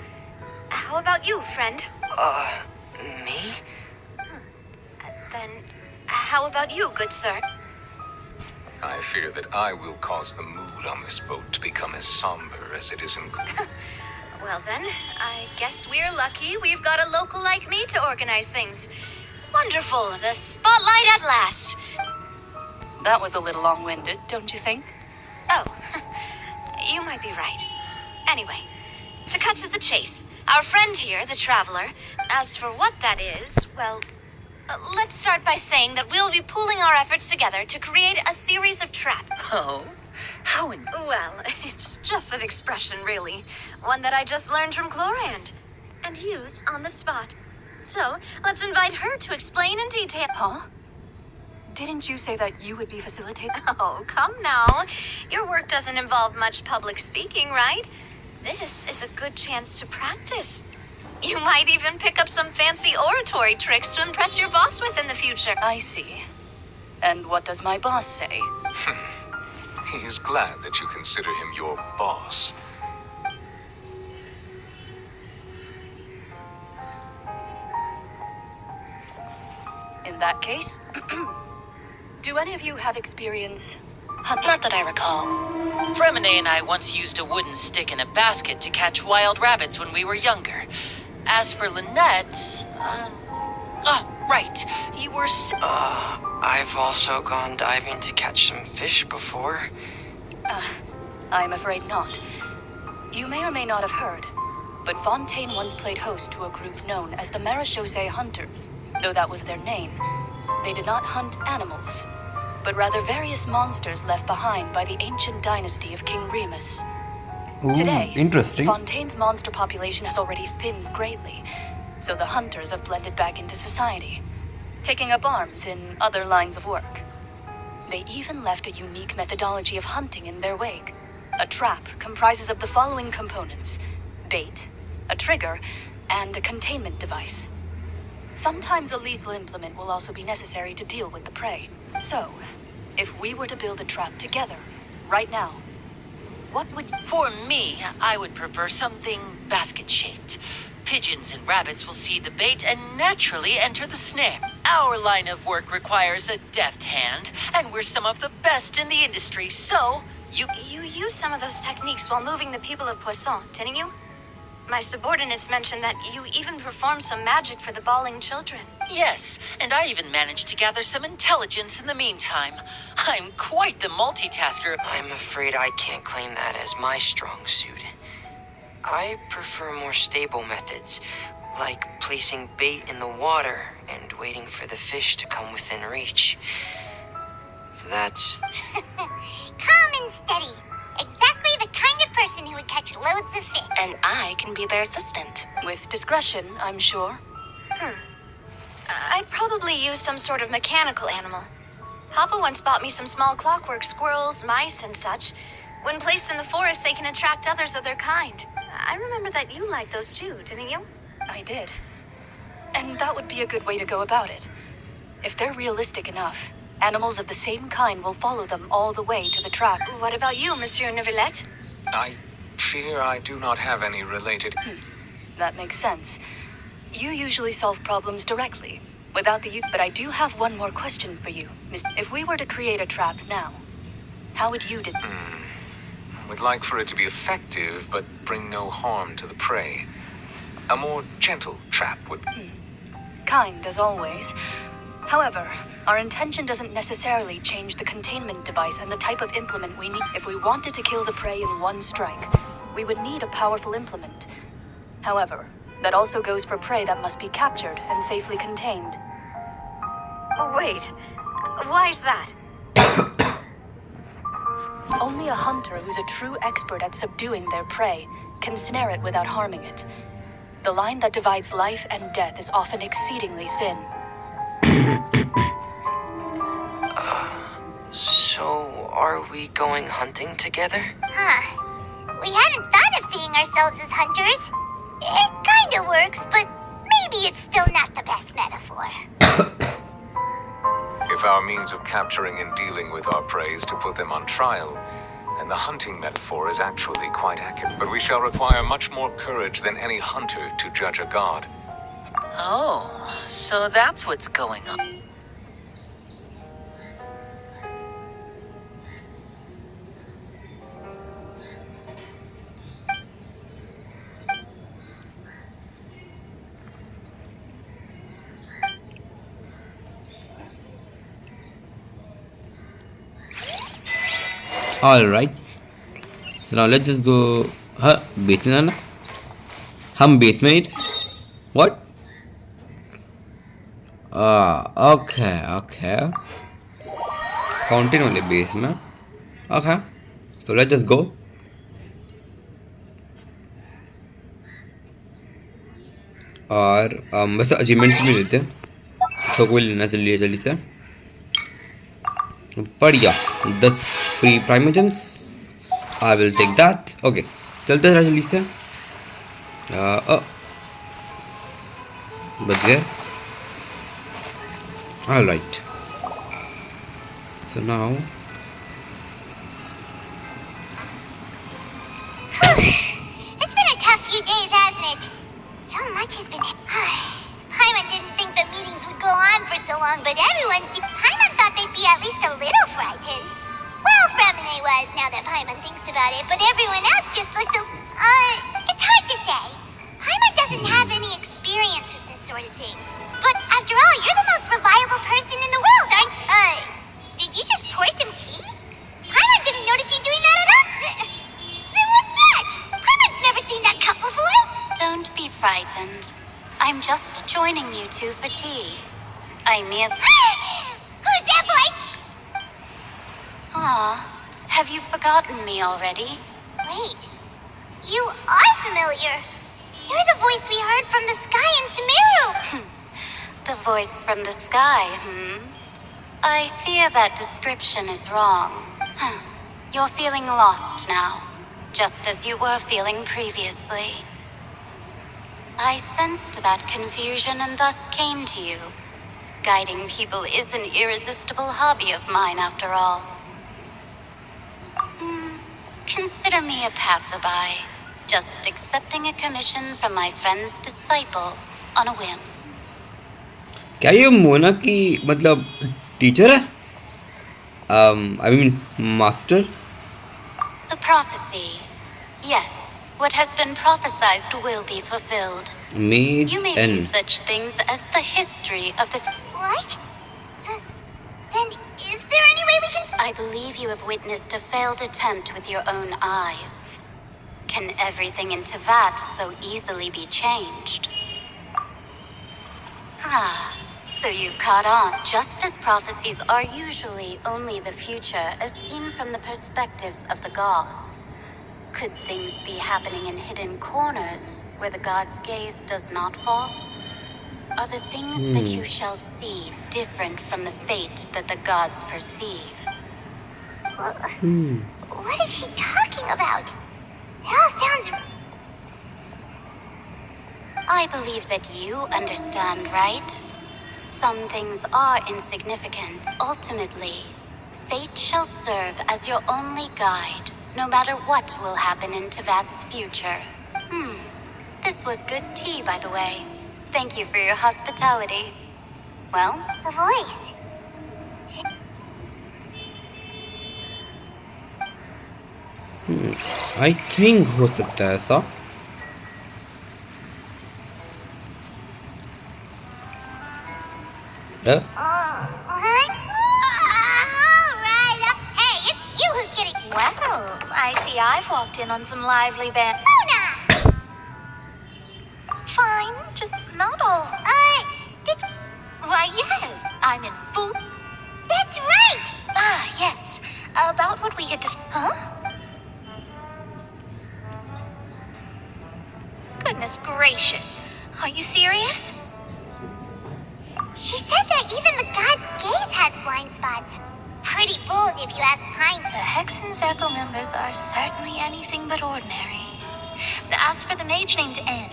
How about you, friend? Me? Then, how about you, good sir? I fear that I will cause the mood on this boat to become as somber as it is in... Well then, I guess we're lucky we've got a local like me to organize things. Wonderful, the spotlight at last. That was a little long-winded, don't you think? Oh, you might be right. Anyway, to cut to the chase, our friend here, the Traveler, as for what that is, well, let's start by saying that we'll be pooling our efforts together to create a series of traps. Oh? How in... Well, it's just an expression, really. One that I just learned from Chlorand. And used on the spot. So, let's invite her to explain in detail. Huh? Didn't you say that you would be facilitating? Oh, come now. Your work doesn't involve much public speaking, right? This is a good chance to practice. You might even pick up some fancy oratory tricks to impress your boss with in the future. I see. And what does my boss say? He is glad that you consider him your boss. In that case, do any of you have experience? Not that I recall. Fremine and I once used a wooden stick in a basket to catch wild rabbits when we were younger. As for Lynette, right. You were I've also gone diving to catch some fish before. I'm afraid not. You may or may not have heard, but Fontaine once played host to a group known as the Marechaussee Hunters. Though that was their name, they did not hunt animals, but rather various monsters left behind by the ancient dynasty of King Remus. Ooh, Today, interesting. Fontaine's monster population has already thinned greatly, so the hunters have blended back into society, taking up arms in other lines of work. They even left a unique methodology of hunting in their wake. A trap comprises of the following components: bait, a trigger, and a containment device. Sometimes a lethal implement will also be necessary to deal with the prey. So, if we were to build a trap together, right now, what would... For me, I would prefer something basket-shaped. Pigeons and rabbits will see the bait and naturally enter the snare. Our line of work requires a deft hand, and we're some of the best in the industry, so you used some of those techniques while moving the people of Poisson, didn't you? My subordinates mentioned that you even performed some magic for the bawling children. Yes, and I even managed to gather some intelligence in the meantime. I'm quite the multitasker. I'm afraid I can't claim that as my strong suit. I prefer more stable methods, Like placing bait in the water and waiting for the fish to come within reach. That's... Calm and steady. Exactly the kind of person who would catch loads of fish. And I can be their assistant. With discretion, I'm sure. I'd probably use some sort of mechanical animal. Papa once bought me some small clockwork squirrels, mice, and such. When placed in the forest, they can attract others of their kind. I remember that you liked those too, didn't you? I did. And that would be a good way to go about it. If they're realistic enough, animals of the same kind will follow them all the way to the trap. What about you, Monsieur Neuvillette? I fear I do not have any related... That makes sense. You usually solve problems directly, without the use. But I do have one more question for you. If we were to create a trap now, how would you Would like for it to be effective, but bring no harm to the prey. A more gentle trap would... Kind, as always. However, our intention doesn't necessarily change the containment device and the type of implement we need. If we wanted to kill the prey in one strike, we would need a powerful implement. However, that also goes for prey that must be captured and safely contained. Wait, why is that? Only a hunter who's a true expert at subduing their prey can snare it without harming it. The line that divides life and death is often exceedingly thin. So, are we going hunting together? We hadn't thought of seeing ourselves as hunters. It kinda works, but maybe it's still not the best metaphor. If our means of capturing and dealing with our prey is to put them on trial, then the hunting metaphor is actually quite accurate. But we shall require much more courage than any hunter to judge a god. Oh, so that's what's going on. Alright. So now let's just go. Basement. हम base में ही थे. What? Okay. Fountain वाले base में. Okay. So let's just go. और वैसे achievements भी लेते हैं. तो कोई लेना चलिए जल्दी से. बढ़िया 10 free primogems. I will take that. Okay, चलते हैं जल्दी से. बच गए. All right. So now. It's been a tough few days, hasn't it? So much has been. Paimon didn't think the meetings would go on for so long, but everyone seemed. Paimon thought they'd be at least a little frightened. Well, Mene was, now that Paimon thinks about it, but everyone else just looked it's hard to say. Paimon doesn't have any experience with this sort of thing. But after all, you're the most reliable person in the world, aren't did you just pour some tea? Paimon didn't notice you doing that at all? Then what's that? Paimon's never seen that cup before. Don't be frightened. I'm just joining you two for tea. I mean... Who's that voice? Aw, have you forgotten me already? Wait, you are familiar. You're the voice we heard from the sky in Sumeru. The voice from the sky, I fear that description is wrong. You're feeling lost now, just as you were feeling previously. I sensed that confusion and thus came to you. Guiding people is an irresistible hobby of mine, after all. Consider me a passerby, just accepting a commission from my friend's disciple on a whim. क्या ये मोना की मतलब teacher है? I mean master? The prophecy. Yes, what has been prophesized will be fulfilled. Mage You may and view such things as the history of the... What? Then is there any way we can... I believe you have witnessed a failed attempt with your own eyes. Can everything in Tevat so easily be changed? So you've caught on. Just as prophecies are usually only the future as seen from the perspectives of the gods. Could things be happening in hidden corners where the gods' gaze does not fall? Are the things that you shall see different from the fate that the gods perceive? What is she talking about? It all sounds... I believe that you understand, right? Some things are insignificant. Ultimately, fate shall serve as your only guide, no matter what will happen in Teyvat's future. This was good tea, by the way. Thank you for your hospitality. Well? The voice. I think हो सकता है ऐसा. What? Alright. Hey, it's you who's getting... Well, I see I've walked in on some lively band. Luna! Fine, just not all. Did you... Why, yes, I'm in full... That's right! Yes. About what we had Huh? Goodness gracious. Are you serious? She said that even the god's gaze has blind spots. Pretty bold if you ask mine. The Hexen Circle members are certainly anything but ordinary. As for the mage named N,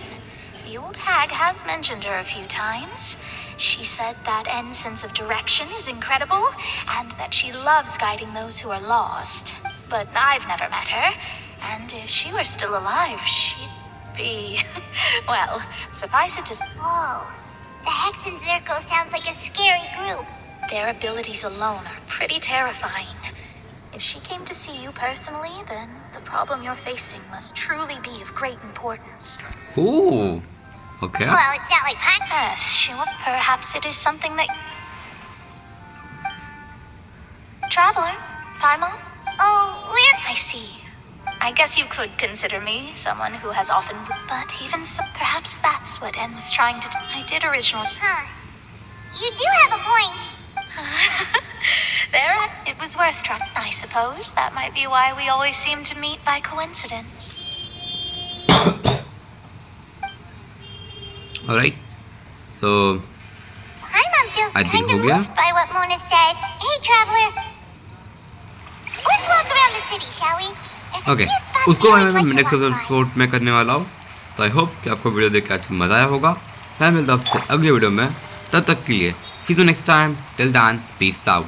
the old hag has mentioned her a few times. She said that N's sense of direction is incredible, and that she loves guiding those who are lost. But I've never met her, and if she were still alive, she'd be... well, suffice it to say... Whoa. The Hexen Circle sounds like a scary group. Their abilities alone are pretty terrifying. If she came to see you personally, then the problem you're facing must truly be of great importance. Ooh. Okay. Well, it's not like pun. Yes, sure. Perhaps it is something that... Traveler? Paimon? Oh, we're... I see. I guess you could consider me someone who has often... But even so, perhaps that's what N was trying to do. I did originally... Huh. You do have a point. There, it was worth trying. I suppose that might be why we always seem to meet by coincidence. Alright. So... Paimon feels I think kind of हो गया. moved by what Mona said. Hey, Traveler. Let's walk around the city, shall we? There's a okay few spots उसको we always मैं like to next walk by. Episode में करने वाला हूँ. तो I hope कि आपको वीडियो देख के अच्छा मजा आया होगा. मैं मिलता हूँ आपसे अगले वीडियो में. तब तक के लिए see you next time. Till then peace out.